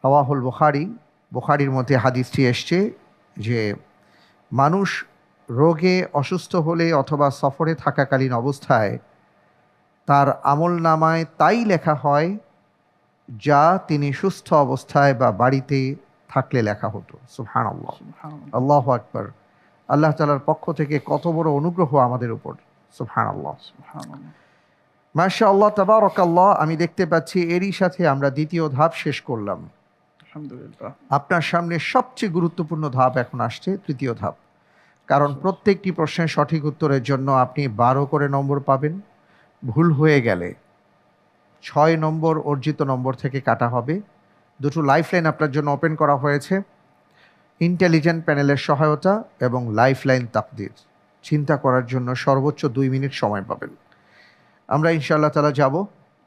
রাওয়াহুল বুখারী। বুখারীর মধ্যে হাদিসটি এসছে যে মানুষ রোগে অসুস্থ হলে অথবা সফরে থাকাকালীন অবস্থায় তার আমল নামায় তাই লেখা হয় যা তিনি সুস্থ অবস্থায় বা বাড়িতে থাকলে লেখা হতো। সুবহানাল্লাহ, সুবহানাল্লাহ। আল্লাহু আকবার। আল্লাহ তাআলার পক্ষ থেকে কত বড় অনুগ্রহ আমাদের উপর। সুবহানাল্লাহ, সুবহানাল্লাহ। মাশাআল্লাহ, তাবারাকাল্লাহ। আমি দেখতে পাচ্ছি এরই সাথে আমরা দ্বিতীয় ধাপ শেষ করলাম। আলহামদুলিল্লাহ। আপনার সামনে সবচেয়ে গুরুত্বপূর্ণ ধাপ এখন আসছে, তৃতীয় ধাপ। কারণ প্রত্যেকটি প্রশ্নের সঠিক উত্তরের জন্য আপনি 12 করে নম্বর পাবেন। ভুল হয়ে গেলে 6 নম্বর অর্জিত নম্বর থেকে কাটা হবে। দুটো লাইফলাইন আপনার জন্য ওপেন করা হয়েছে, ইন্টেলিজেন্ট প্যানেলের সহায়তা এবং লাইফলাইন তাকদির। চিন্তা করার জন্য সর্বোচ্চ 2 মিনিট সময় পাবেন। আমরা ইনশাআল্লাহ তাআলা যাব,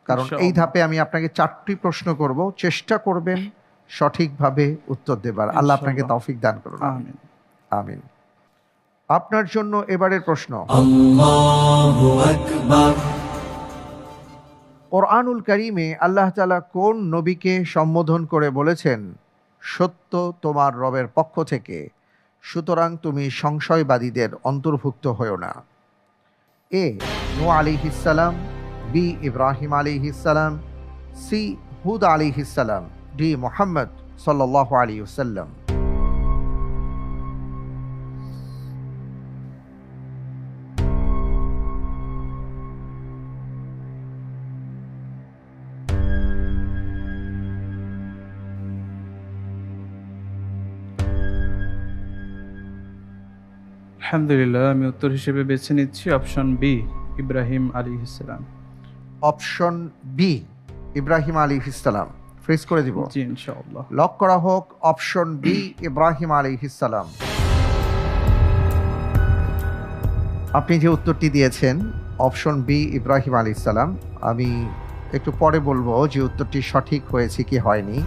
কারণ এই ইনশাআল্লাহ। ধাপে আমি আপনাকে 4টি প্রশ্ন করব। চেষ্টা করবেন সঠিকভাবে উত্তর দেবার। আল্লাহ আপনাকে ইনশাআল্লাহ। তৌফিক দান করুন। আমিন। আমিন। আপনার জন্য এবারের প্রশ্ন, কোরআনুল কারীমে আল্লাহ তাআলা কোন নবীকে সম্বোধন করে বলেছেন, সত্য তোমার রবের পক্ষ থেকে, সুতরাং তুমি সংশয়বাদীদের অন্তর্ভুক্ত হও না? এ, নূহ আলাইহিস সালাম। বি, ইব্রাহিম আলাইহিস সালাম। সি, হুদ আলাইহিস সালাম। ডি, মুহাম্মদ সাল্লাল্লাহু আলাইহি ওয়াসাল্লাম। আলহামদুলিল্লাহ, আমি উত্তর হিসেবে বেছে নিচ্ছি অপশন বি, ইব্রাহিম আলাইহিস সালাম। অপশন বি, ইব্রাহিম আলাইহিস সালাম। ফ্রিজ করে দিব। জি, ইনশাআল্লাহ। লক করা হোক। অপশন বি, ইব্রাহিম আলাইহিস সালাম। আপনি যে উত্তরটি দিয়েছেন অপশন বি, ইব্রাহিম আলাইহিস সালাম, আমি একটু পরে বলবো যে উত্তরটি সঠিক হয়েছে কি হয়নি।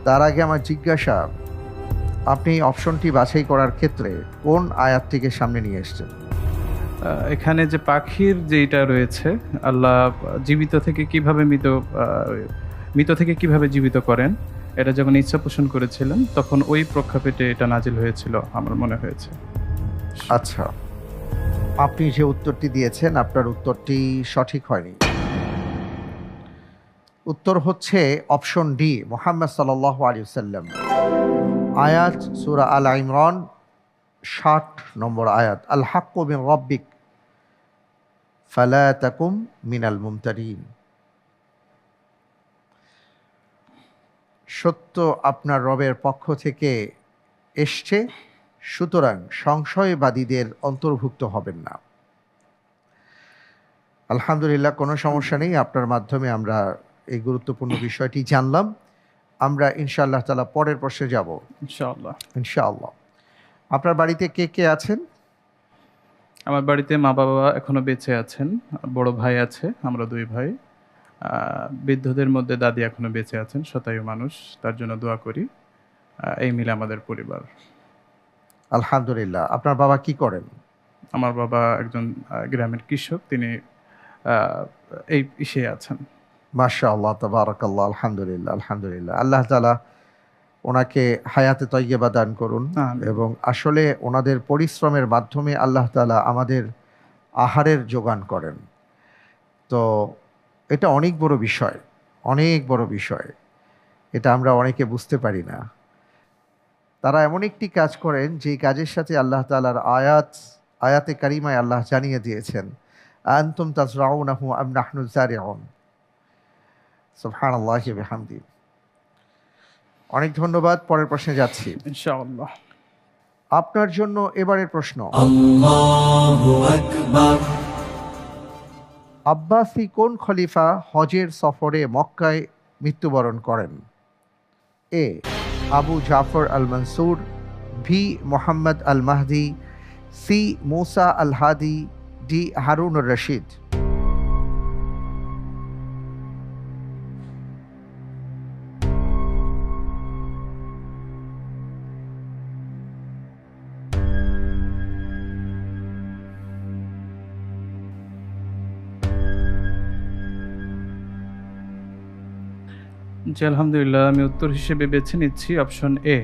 তার আগে আমার জিজ্ঞাসা, আপনি অপশনটি বাছাই করার ক্ষেত্রে কোন আয়াতটিকে সামনে নিয়ে এসেছেন? এখানে যে পাখির যেটা রয়েছে, আল্লাহ জীবিত থেকে কিভাবে মৃত থেকে কিভাবে জীবিত করেন, এটা যখন ইচ্ছা পোষণ করেছিলেন তখন ওই প্রেক্ষাপটে এটা নাজিল হয়েছিল আমার মনে হয়েছে। আচ্ছা, আপনি যে উত্তরটি দিয়েছেন আপনার উত্তরটি সঠিক হয়নি। উত্তর হচ্ছে অপশন ডি, মুহাম্মদ সাল্লাল্লাহু আলাইহি ওয়াসাল্লাম। আয়াত সূরা আল ইমরান 60 নম্বর আয়াত, আল হাক্কু মিন রাব্বিক ফালা তাকুম মিনাল মুমতারিন। সত্য আপনার রবের পক্ষ থেকে এসছে, সুতরাং সংশয়বাদীদের অন্তর্ভুক্ত হবেন না। আলহামদুলিল্লাহ, কোনো সমস্যা নেই। আপনার মাধ্যমে আমরা এই গুরুত্বপূর্ণ বিষয়টি জানলাম। আমরা ইনশাআল্লাহ তাআলা পরের প্রশ্নে যাব ইনশাআল্লাহ। ইনশাআল্লাহ। আপনার বাড়িতে কে কে আছেন? আমার বাড়িতে মা বাবা এখনো বেঁচে আছেন, বড় ভাই আছে, আমরা 2 ভাই। বৃদ্ধদের মধ্যে দাদি এখনো বেঁচে আছেন, শতায়ু মানুষ, তার জন্য দোয়া করি। এই মিলে আমাদের পরিবার। আলহামদুলিল্লাহ। আপনার বাবা কি করেন? আমার বাবা একজন গ্রামের কৃষক, তিনি এই ইসে আছেন। মাশাআল্লাহ, তাবারাকাল্লাহ, আলহামদুলিল্লাহ, আলহামদুলিল্লাহ। আল্লাহ তাআলা ওনাকে হায়াতে তয়্যিবা দান করুন আমিন। এবং আসলে ওনাদের পরিশ্রমের মাধ্যমে আল্লাহ তাআলা আমাদের আহারের যোগান করেন। তো এটা অনেক বড় বিষয়, অনেক বড় বিষয়। এটা আমরা অনেকে বুঝতে পারি না। তারা এমন একটি কাজ করেন যেই কাজের সাথে আল্লাহ তাআলার আয়াতে কারিমায় আল্লাহ জানিয়ে দিয়েছেন, আনতুম তাজরাউনাহু আম নাহনু যারিউন। সুবহানাল্লাহি ওয়া বিহামদিহি। অনেক ধন্যবাদ। পরের প্রশ্নে যাচ্ছি। ইনশাআল্লাহ। আপনার জন্য এবারের প্রশ্ন, আব্বাসী কোন খলিফা হজের সফরে মক্কায় মৃত্যুবরণ করেন? A Abu Jafar al Mansur, B Muhammad al Mahdi, C Musa al Hadi, D Harun ar Rashid. জি, আলহামদুলিল্লাহ, আমি উত্তর হিসেবে বেছে নিচ্ছি option A,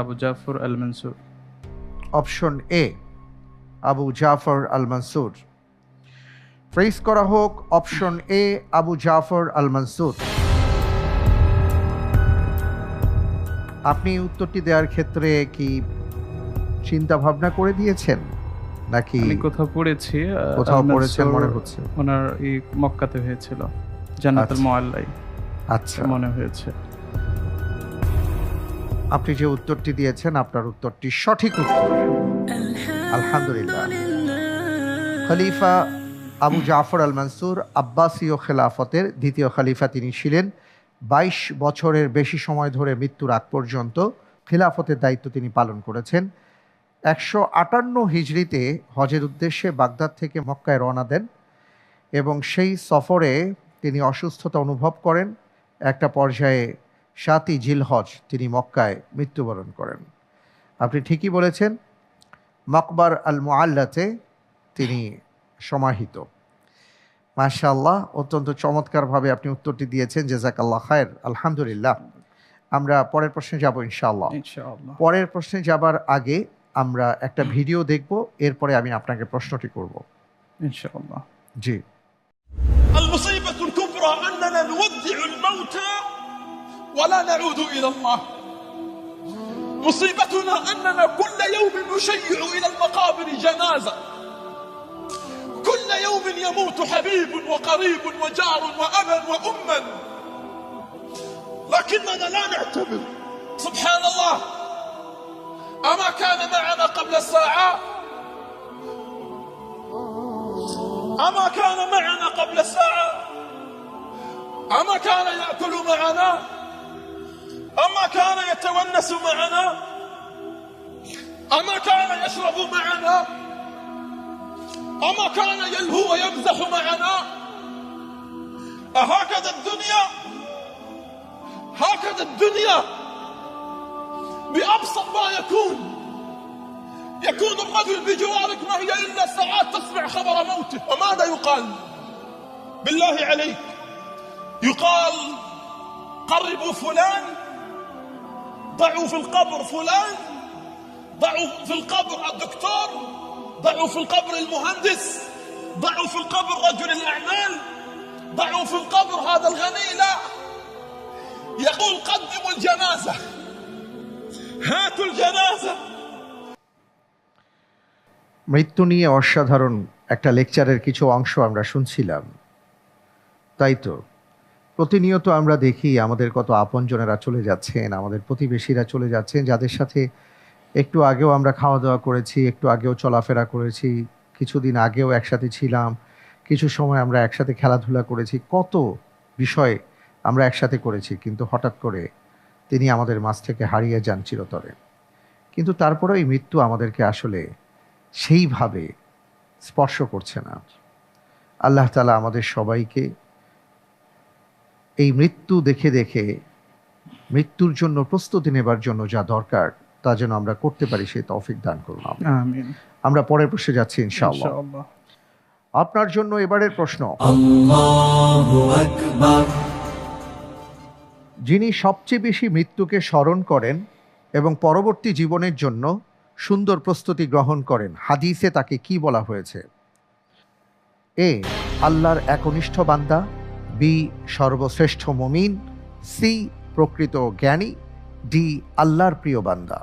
Abu Jafar al Mansur. Option A, Abu Jafar al Mansur. Freeze করা হোক option A, Abu Jafar al Mansur. আপনি উত্তরটি দেওয়ার ক্ষেত্রে কি চিন্তা ভাবনা করে দিয়েছেন নাকি আমি কোথাও পড়েছি, কোথাও আল পড়েছেন মনসুর মনে হচ্ছে? ওনার মক্কাতে হয়েছিল, জান্নাতুল আচ্ছা। মুআল্লাই আচ্ছা, মনে হয়েছে। আপনি যে উত্তরটি দিয়েছেন আপনার উত্তরটি সঠিক উত্তর। আলহামদুলিল্লাহ। খলিফা আবু জাফর আল মনসুর আব্বাসীয় খেলাফতের দ্বিতীয় খলিফা। তিনি ছিলেন 22 বছরের বেশি সময় ধরে মৃত্যুর আগ পর্যন্ত খেলাফতের দায়িত্ব তিনি পালন করেছেন। 158 হিজরিতে হজের উদ্দেশ্যে বাগদাদ থেকে মক্কায় রওনা দেন এবং সেই সফরে তিনি অসুস্থতা অনুভব করেন। একটা পর্যায়ে 7ই জিলহজ তিনি মক্কায় মৃত্যুবরণ করেন। আপনি ঠিকই বলেছেন, মকবার আল মুআল্লাতে তিনি সমাহিত। মাশাআল্লাহ, অত্যন্ত চমৎকারভাবে আপনি উত্তরটি দিয়েছেন, জাযাকাল্লাহ খায়ের। আলহামদুলিল্লাহ। আমরা পরের প্রশ্নে যাব ইনশাআল্লাহ। ইনশাআল্লাহ। পরের প্রশ্নে যাবার আগে আমরা একটা ভিডিও দেখব, এরপরে আমি আপনাকে প্রশ্নটি করব। ইনশাআল্লাহ। জি। المصيبة الكبرى أننا نودع الموتى ولا نعود إلى الله. مصيبتنا أننا كل يوم نشيع إلى المقابر جنازة. كل يوم يموت حبيب وقريب وجار وأبا وأما، لكننا لا نعتبر. سبحان الله، أما كان معنا قبل الساعة؟ أما كان معنا قبل الساعة؟ أما كان يأكل معنا؟ أما كان يتونس معنا؟ أما كان يشرب معنا؟ أما كان يلهو ويمزح معنا؟ أهكذا الدنيا؟ هكذا الدنيا بأبسط ما يكون الرجل بجوارك ما هي إلا ساعات تسمع خبر موته، وماذا يقال؟ بالله عليك، يقال قربوا فلان، ضعوا في القبر فلان، ضعوا في القبر الدكتور، ضعوا في القبر المهندس، ضعوا في القبر رجل الأعمال، ضعوا في القبر هذا الغني. لا، يقول قدموا الجنازة، هاتوا الجنازة. মৃত্যু নিয়ে অসাধারণ একটা লেকচারের কিছু অংশ আমরা শুনছিলাম। তাই তো প্রতিনিয়ত আমরা দেখি আমাদের কত আপনজনেরা চলে যাচ্ছেন, আমাদের প্রতিবেশীরা চলে যাচ্ছেন, যাদের সাথে একটু আগেও আমরা খাওয়া দাওয়া করেছি, একটু আগেও চলাফেরা করেছি, কিছুদিন আগেও একসাথে ছিলাম, কিছু সময় আমরা একসাথে খেলাধুলা করেছি, কত বিষয় আমরা একসাথে করেছি। কিন্তু হঠাৎ করে তিনি আমাদের মাঝ থেকে হারিয়ে যান চিরতরে। কিন্তু তারপরেও এই মৃত্যু আমাদেরকে আসলে সেইভাবে স্পর্শ করছে না। আল্লাহ তাআলা আমাদের সবাইকে এই মৃত্যু দেখে দেখে মৃত্যুর জন্য প্রস্তুতি নেবার জন্য যা দরকার তা যেন আমরা করতে পারি সেই তৌফিক দান করুন। আমিন আমরা পরের প্রশ্নে যাচ্ছি ইনশাআল্লাহ। ইনশাআল্লাহ। আপনার জন্য এবারের প্রশ্ন, যিনি সবচেয়ে বেশি মৃত্যুকে স্মরণ করেন এবং পরবর্তী জীবনের জন্য সুন্দর প্রস্তুতি গ্রহণ করেন, হাদিসে তাকে কি বলা হয়েছে? এ, আল্লাহর একনিষ্ঠ বান্দা, বি, সর্বশ্রেষ্ঠ মুমিন, সি, প্রকৃত জ্ঞানী, ডি, আল্লাহর প্রিয় বান্দা।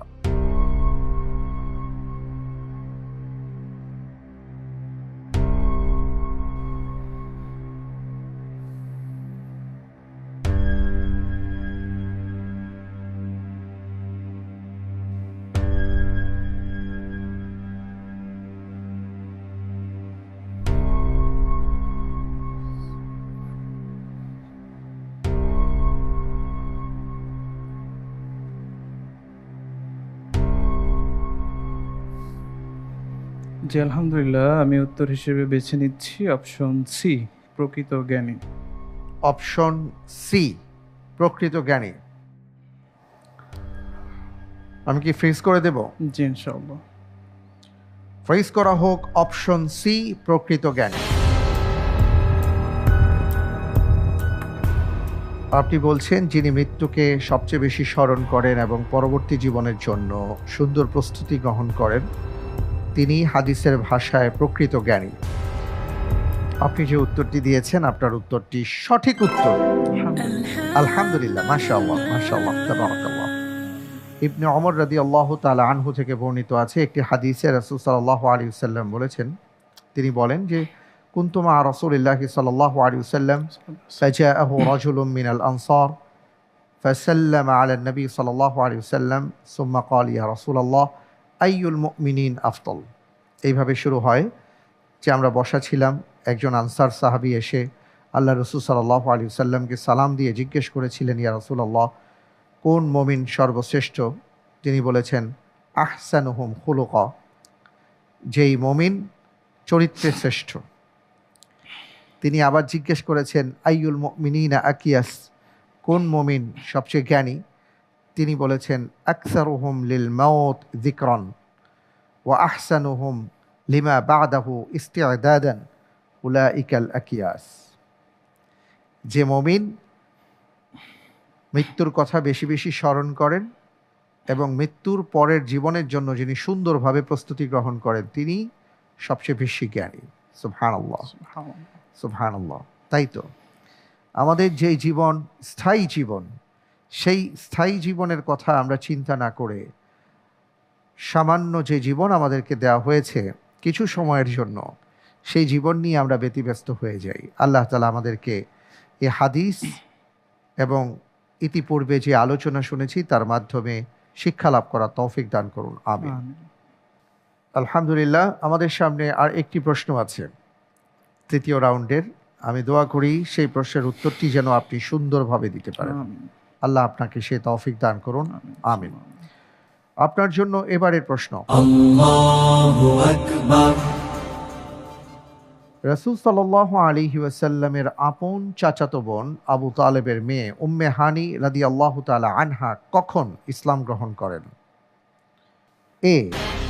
জি আলহামদুলিল্লাহ, আমি উত্তর হিসেবে বেছে নিচ্ছি অপশন সি, প্রকৃত জ্ঞানী। অপশন সি, প্রকৃত জ্ঞানী। আমি কি ফ্রিজ করে দেব? জি ইনশাআল্লাহ। ফ্রিজ করা হোক অপশন সি, প্রকৃত জ্ঞানী। আপনি বলছেন যিনি মৃত্যুকে সবচেয়ে বেশি স্মরণ করেন এবং পরবর্তী জীবনের জন্য সুন্দর প্রস্তুতি গ্রহণ করেন, তিনি হাদিসের ভাষায় প্রকৃত জ্ঞানী। আপনি যে উত্তরটি দিয়েছেন আপনার উত্তরটি সঠিক উত্তর। আলহামদুলিল্লাহ, মাশাআল্লাহ, মাশাআল্লাহ, তাবারাকাল্লাহ। ইবনে ওমর রাদিয়াল্লাহু তাআলা আনহু থেকে বর্ণিত আছে, একটি হাদিসে রাসূল সাল্লাল্লাহু আলাইহি ওয়াসাল্লাম বলেছেন, তিনি বলেন যে কুনতু মা রাসূলিল্লাহি সাল্লাল্লাহু আলাইহি ওয়াসাল্লাম ফাজাআহু রাজুলুম মিনাল আনসার ফাসাল্লামা আলা নবী সাল্লাল্লাহু আলাইহি ওয়াসাল্লাম সুম্মা ক্বাল ইয়া রাসূলুল্লাহ আইয়ুল মুমিনিন আফদল। এইভাবে শুরু হয় যে আমরা বসা ছিলাম, একজন আনসার সাহাবী এসে আল্লাহ রাসূল সাল্লাল্লাহু আলাইহি ওয়াসাল্লামকে সালাম দিয়ে জিজ্ঞেস করেছিলেন, ইয়া রাসূলুল্লাহ, কোন মুমিন সর্বশ্রেষ্ঠ? তিনি বলেছেন আহসানুহুম খুলুকা, যেই মুমিন চরিত্রে শ্রেষ্ঠ। তিনি আবার জিজ্ঞেস করেছেন আইয়ুল মুমিনিনা আকিয়াস, কোন মুমিন সবচেয়ে জ্ঞানী? তিনি বলেছেন আকসারুহুম লিল মাউত যিকরান ওয়া আহসানুহুম লিমা বা'দাহু ইস্তি'দাদান উলাইকাল আকিয়াস। যে মুমিন মৃত্যুর কথা বেশি বেশি স্মরণ করেন এবং মৃত্যুর পরের জীবনের জন্য যিনি সুন্দরভাবে প্রস্তুতি গ্রহণ করেন, তিনি সবচেয়ে বেশি জ্ঞানী। সুবহানাল্লাহ, সুবহানাল্লাহ। তাই তো আমাদের যে জীবন স্থায়ী জীবন, সেই স্থায়ী জীবনের কথা আমরা চিন্তা না করে সামান্য যে জীবন আমাদেরকে দেওয়া হয়েছে কিছু সময়ের জন্য, সেই জীবন নিয়ে আমরা ব্যতিব্যস্ত হয়ে যাই। আল্লাহ তাআলা আমাদেরকে এই হাদিস এবং ইতিপূর্বে যে আলোচনা শুনেছি তার মাধ্যমে শিক্ষা লাভ করার তৌফিক দান করুন, আমিন। আলহামদুলিল্লাহ, আমাদের সামনে আর একটি প্রশ্ন আছে তৃতীয় রাউন্ডের। আমি দোয়া করি সেই প্রশ্নের উত্তরটি যেন আপনি সুন্দরভাবে দিতে পারেন। আল্লাহ আপনাকে সেই তৌফিক দান করুন, আমিন। আপনার জন্য এবারের প্রশ্ন, রাসূল সাল্লাল্লাহু আলাইহি ওয়াসাল্লামের আপন চাচাতো বোন আবু তালেবের মেয়ে উম্মে হানি রাদিয়াল্লাহু তাআলা আনহা কখন ইসলাম গ্রহণ করেন? এ,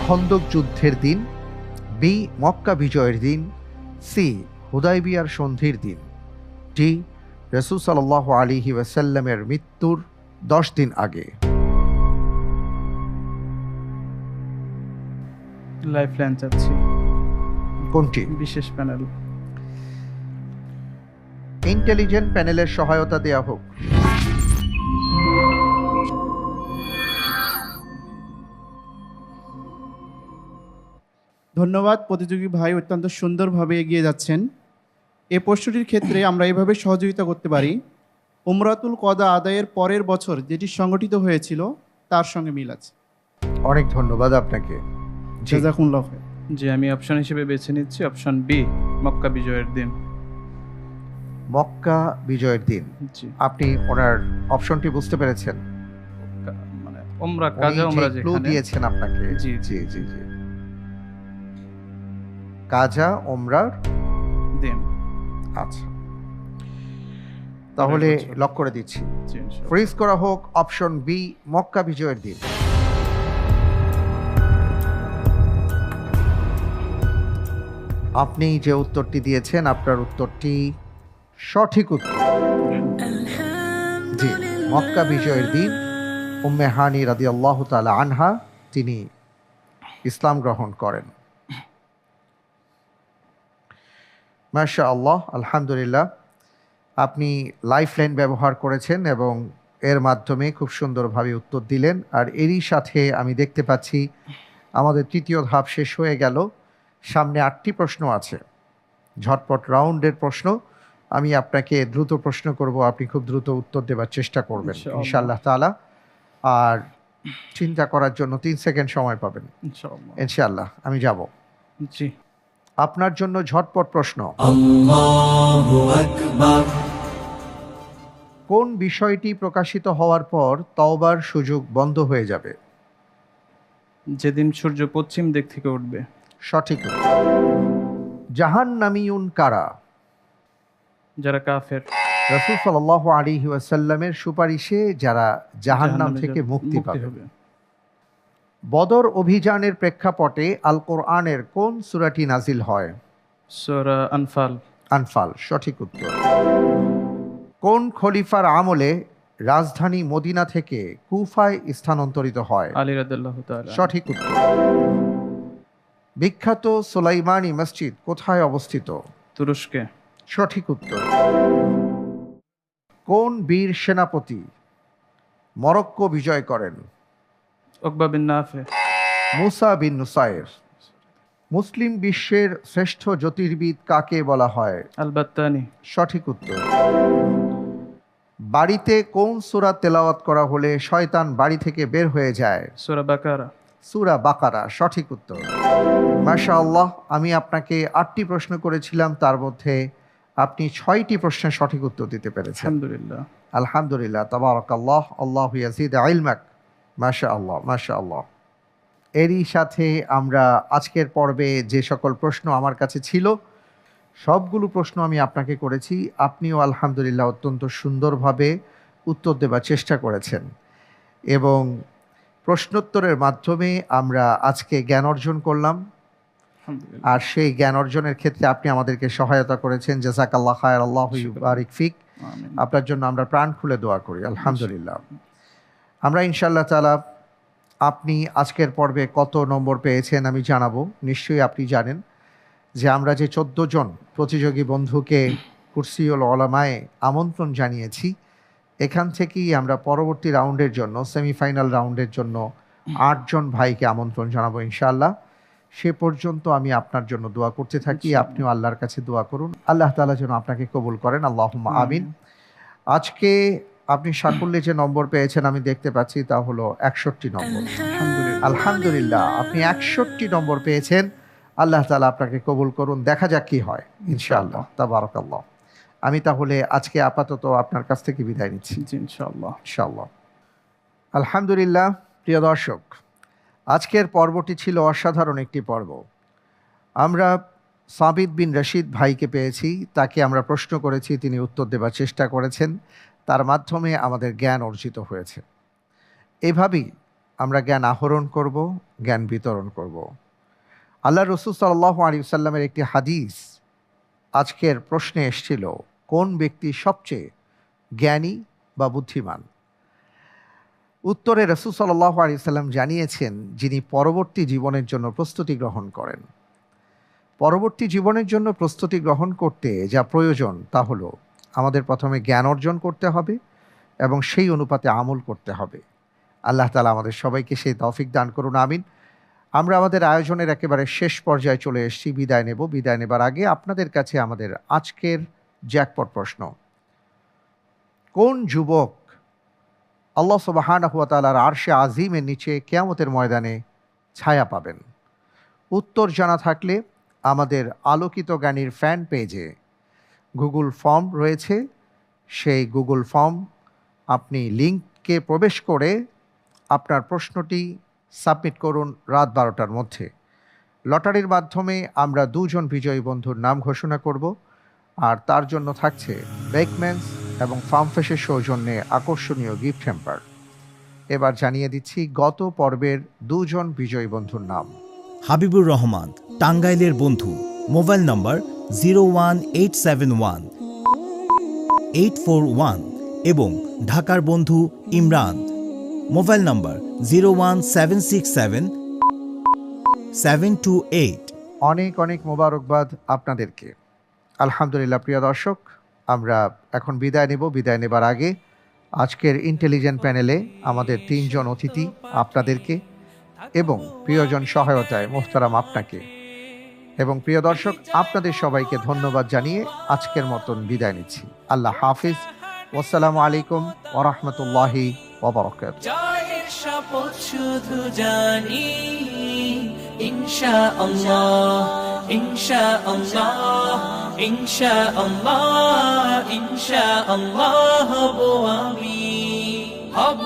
খন্দক যুদ্ধের দিন, বি, মক্কা বিজয়ের দিন, সি, হুদায়বিয়ার সন্ধির দিন, ডি, রাসূল সাল্লাল্লাহু আলাইহি ওয়াসাল্লামের মৃত্যুর 10 দিন আগে। লাইফলাইন চাচ্ছি। কোনটি? বিশেষ প্যানেল। ইন্টেলিজেন্ট প্যানেলের সহায়তা দেয়া হোক। ধন্যবাদ প্রতিযোগী ভাই, অত্যন্ত সুন্দরভাবে এগিয়ে যাচ্ছেন। এই প্রশ্নটির ক্ষেত্রে আমরা এভাবে সহযোগিতা করতে পারি, উমরাতুল কদা আদায়ের পরের বছর যেটি সংগঠিত হয়েছিল তার সঙ্গে মিল আছে। অনেক ধন্যবাদ আপনাকে। জাযাকুমুল্লাহ খাইর। জি, আমি অপশন হিসেবে বেছে নিচ্ছি অপশন বি, মক্কা বিজয়ের দিন। মক্কা বিজয়ের দিন। জি, আপনি ওনার অপশনটি বুঝতে পেরেছেন? মানে উমরা, কাজা উনি উমরা যে ক্লু যেখানে। দিয়েছেন আপনাকে। জি, জি জি জি। কাজা ওমরার দিন। আচ্ছা, তাহলে বছর। লক করে দিচ্ছি। জি, ইনশাআল্লাহ। ফ্রিজ করা হোক অপশন বি, মক্কা বিজয়ের দিন। আপনি যে উত্তরটি দিয়েছেন আপনার উত্তরটি সঠিক উত্তর। জি, মক্কা বিজয়ের দিন উম্মে হানি রাদিয়াল্লাহু তাআলা আনহা তিনি ইসলাম গ্রহণ করেন। মাশাআল্লাহ, আলহামদুলিল্লাহ। আপনি লাইফলাইন ব্যবহার করেছেন এবং এর মাধ্যমে খুব সুন্দরভাবে উত্তর দিলেন। আর এরই সাথে আমি দেখতে পাচ্ছি আমাদের তৃতীয় ধাপ শেষ হয়ে গেল। সামনে 8টি প্রশ্ন আছে, ঝটপট রাউন্ডের প্রশ্ন। আমি আপনাকে দ্রুত প্রশ্ন করব, আপনি খুব দ্রুত উত্তর দেওয়ার চেষ্টা করবেন ইনশাআল্লাহ। ইনশাআল্লাহ তাআলা। আর চিন্তা করার জন্য 3 সেকেন্ড সময় পাবেন ইনশাআল্লাহ। ইনশাআল্লাহ। আমি যাব জি। আপনার জন্য ঝটপট প্রশ্ন। কোন বিষয়টি প্রকাশিত হওয়ার পর তওবার সুযোগ বন্ধ হয়ে যাবে? যেদিন সূর্য পশ্চিম দিক থেকে উঠবে। সঠিক উত্তর। জাহান্নামীয়ুন কারা? যারা কাফের। রাসূল সাল্লাল্লাহু আলাইহি ওয়াসাল্লামের সুপারিশে যারা জাহান্নাম জাহান্নামে থেকে যাবে, মুক্তি পাবে। হবে। বদর অভিযানের প্রেক্ষাপটে আল কোরআনের কোন সূরাটি নাজিল হয়? সূরা আনফাল। আনফাল, সঠিক উত্তর। কোন খলিফার আমলে রাজধানী মদিনা থেকে কুফায় স্থানান্তরিত হয়? আলী রাদিয়াল্লাহু তাআলা। সঠিক উত্তর। বিখ্যাত সুলাইমানি মসজিদ কোথায় অবস্থিত? তুরস্কে। সঠিক উত্তর। কোন বীর সেনাপতি মরক্কো বিজয় করেন? উকবা বিন নাফে। মুসা বিন নুসাইর। মুসলিম বিশ্বের শ্রেষ্ঠ জ্যোতির্বিদ কাকে বলা হয়? আল বাত্তানি। সঠিক উত্তর। বাড়িতে কোন সূরা তেলাওয়াত করা হলে শয়তান বাড়ি থেকে বের হয়ে যায়? সূরা বাকারা। সূরা বাকারা, সঠিক উত্তর। মাশাআল্লাহ, আমি আপনাকে 8টি প্রশ্ন করেছিলাম, তার মধ্যে আপনি 6টি প্রশ্নের সঠিক উত্তর দিতে পেরেছেন। আলহামদুলিল্লাহ। আলহামদুলিল্লাহ, তাবারাকাল্লাহ, আল্লাহু ইয়াজিদ ইলমাক। মাশাআল্লাহ, মাশাআল্লাহ। এরই সাথে আমরা আজকের পর্বে যে সকল প্রশ্ন আমার কাছে ছিল সবগুলো প্রশ্ন আমি আপনাকে করেছি। আপনিও আলহামদুলিল্লাহ অত্যন্ত সুন্দরভাবে উত্তর দেবার চেষ্টা করেছেন এবং প্রশ্নোত্তরের মাধ্যমে আমরা আজকে জ্ঞান অর্জন করলাম। আলহামদুলিল্লাহ। আর সেই জ্ঞান অর্জনের ক্ষেত্রে আপনি আমাদেরকে সহায়তা করেছেন। জাযাকাল্লাহ খায়র, আল্লাহু ইউবারিক ফিক। আমিন। আপনার জন্য আমরা প্রাণ খুলে দোয়া করি আলহামদুলিল্লাহ। আমরা ইনশাআল্লাহ তাআলা আপনি আজকের পর্বে কত নম্বর পেয়েছেন আমি জানাবো। নিশ্চয়ই আপনি জানেন যে আমরা যে 14 জন প্রতিযোগী বন্ধুকে কুরসিউল উলামায়ে আমন্ত্রণ জানিয়েছি, এখান থেকেই আমরা পরবর্তী রাউন্ডের জন্য, সেমিফাইনাল রাউন্ডের জন্য 8 জন ভাইকে আমন্ত্রণ জানাবো ইনশাআল্লাহ। সে পর্যন্ত আমি আপনার জন্য দোয়া করতে থাকি, আপনিও আল্লাহর কাছে দোয়া করুন, আল্লাহ তাআলা যেন আপনাকে কবুল করেন। আল্লাহুম্মা আমিন। আজকে আপনি সাফল্যে যে নম্বর পেয়েছেন আমি দেখতে পাচ্ছি তা হলো 61 নম্বর। আলহামদুলিল্লাহ, আপনি 61 নম্বর পেয়েছেন। আল্লাহ তাআলা আপনাকে কবুল করুন। দেখা যাক কি হয় ইনশাআল্লাহ। তাবারাকাল্লাহ। আমি তাহলে আজকে আপাতত আপনার কাছ থেকে বিদায় নিচ্ছি জি, ইনশাআল্লাহ। ইনশাআল্লাহ। আলহামদুলিল্লাহ, প্রিয় দর্শক, আজকের পর্বটি ছিল অসাধারণ একটি পর্ব। আমরা সাবিত বিন রশিদ ভাইকে পেয়েছি, তাকে আমরা প্রশ্ন করেছি, তিনি উত্তর দেবার চেষ্টা করেছেন, তার মাধ্যমে আমাদের জ্ঞান অর্জিত হয়েছে। এভাবেই আমরা জ্ঞান আহরণ করব, জ্ঞান বিতরণ করব। আল্লাহ রাসূল সাল্লাল্লাহু আলাইহি ওয়াসাল্লামের একটি হাদিস আজকের প্রশ্নে এসেছিল, কোন ব্যক্তি সবচেয়ে জ্ঞানী বা বুদ্ধিমান? উত্তরে রাসূল সাল্লাল্লাহু আলাইহি ওয়াসাল্লাম জানিয়েছেন, যিনি পরবর্তী জীবনের জন্য প্রস্তুতি গ্রহণ করেন। পরবর্তী জীবনের জন্য প্রস্তুতি গ্রহণ করতে যা প্রয়োজন তা হলো আমাদের প্রথমে জ্ঞান অর্জন করতে হবে এবং সেই অনুপাতে আমল করতে হবে। আল্লাহ তাআলা আমাদের সবাইকে সেই তৌফিক দান করুন, আমিন। আমরা আমাদের আয়োজনের একেবারে শেষ পর্যায়ে চলে এসেছি, বিদায় নেব। বিদায় নেবার আগে আপনাদের কাছে আমাদের আজকের জ্যাকপট প্রশ্ন। কোন যুবক আল্লাহ সুবহানাহু ওয়া তাআলার আরশে আজিমের নিচে কিয়ামতের ময়দানে ছায়া পাবেন? উত্তর জানা থাকলে আমাদের আলোকিত জ্ঞানীর ফ্যান পেজে গুগল ফর্ম রয়েছে, সেই গুগল ফর্ম আপনি লিঙ্কে প্রবেশ করে আপনার প্রশ্নটি সাবমিট করুন রাত 12টার মধ্যে। লটারির মাধ্যমে আমরা 2 জন বিজয়ী বন্ধুর নাম ঘোষণা করব, আর তার জন্য থাকছে বেকম্যানস এবং ফার্মফ্রেশের সৌজন্যে আকর্ষণীয় গিফট হ্যাম্পার। এবার জানিয়ে দিচ্ছি গত পর্বের 2 জন বিজয়ী বন্ধুর নাম। হাবিবুর রহমান, টাঙ্গাইলের বন্ধু, মোবাইল নম্বর 01871 841 এবং ঢাকার বন্ধু ইমরান, মোবাইল নম্বর 01767 728। অনেক অনেক মোবারকবাদ আপনাদেরকে। আলহামদুলিল্লাহ প্রিয় দর্শক, আমরা এখন বিদায় নেব। বিদায় নেবার আগে আজকের ইন্টেলিজেন্ট প্যানেলে আমাদের 3 জন অতিথি, আপনাদেরকে এবং প্রিয়জন সহায়তায় মোহতারাম আপনাকে এবং প্রিয় দর্শক আপনাদের সবাইকে ধন্যবাদ জানিয়ে আজকের মতন বিদায় নিচ্ছি। আল্লাহ হাফিজ। আসসালামু আলাইকুম ওয়া রাহমাতুল্লাহি ওয়া বারাকাতুহু। জয়ের শপথ শুধু জানি ইনশাআল্লাহ, ইনশাআল্লাহ, ইনশাআল্লাহ, ইনশাআল্লাহ হব আমি, হব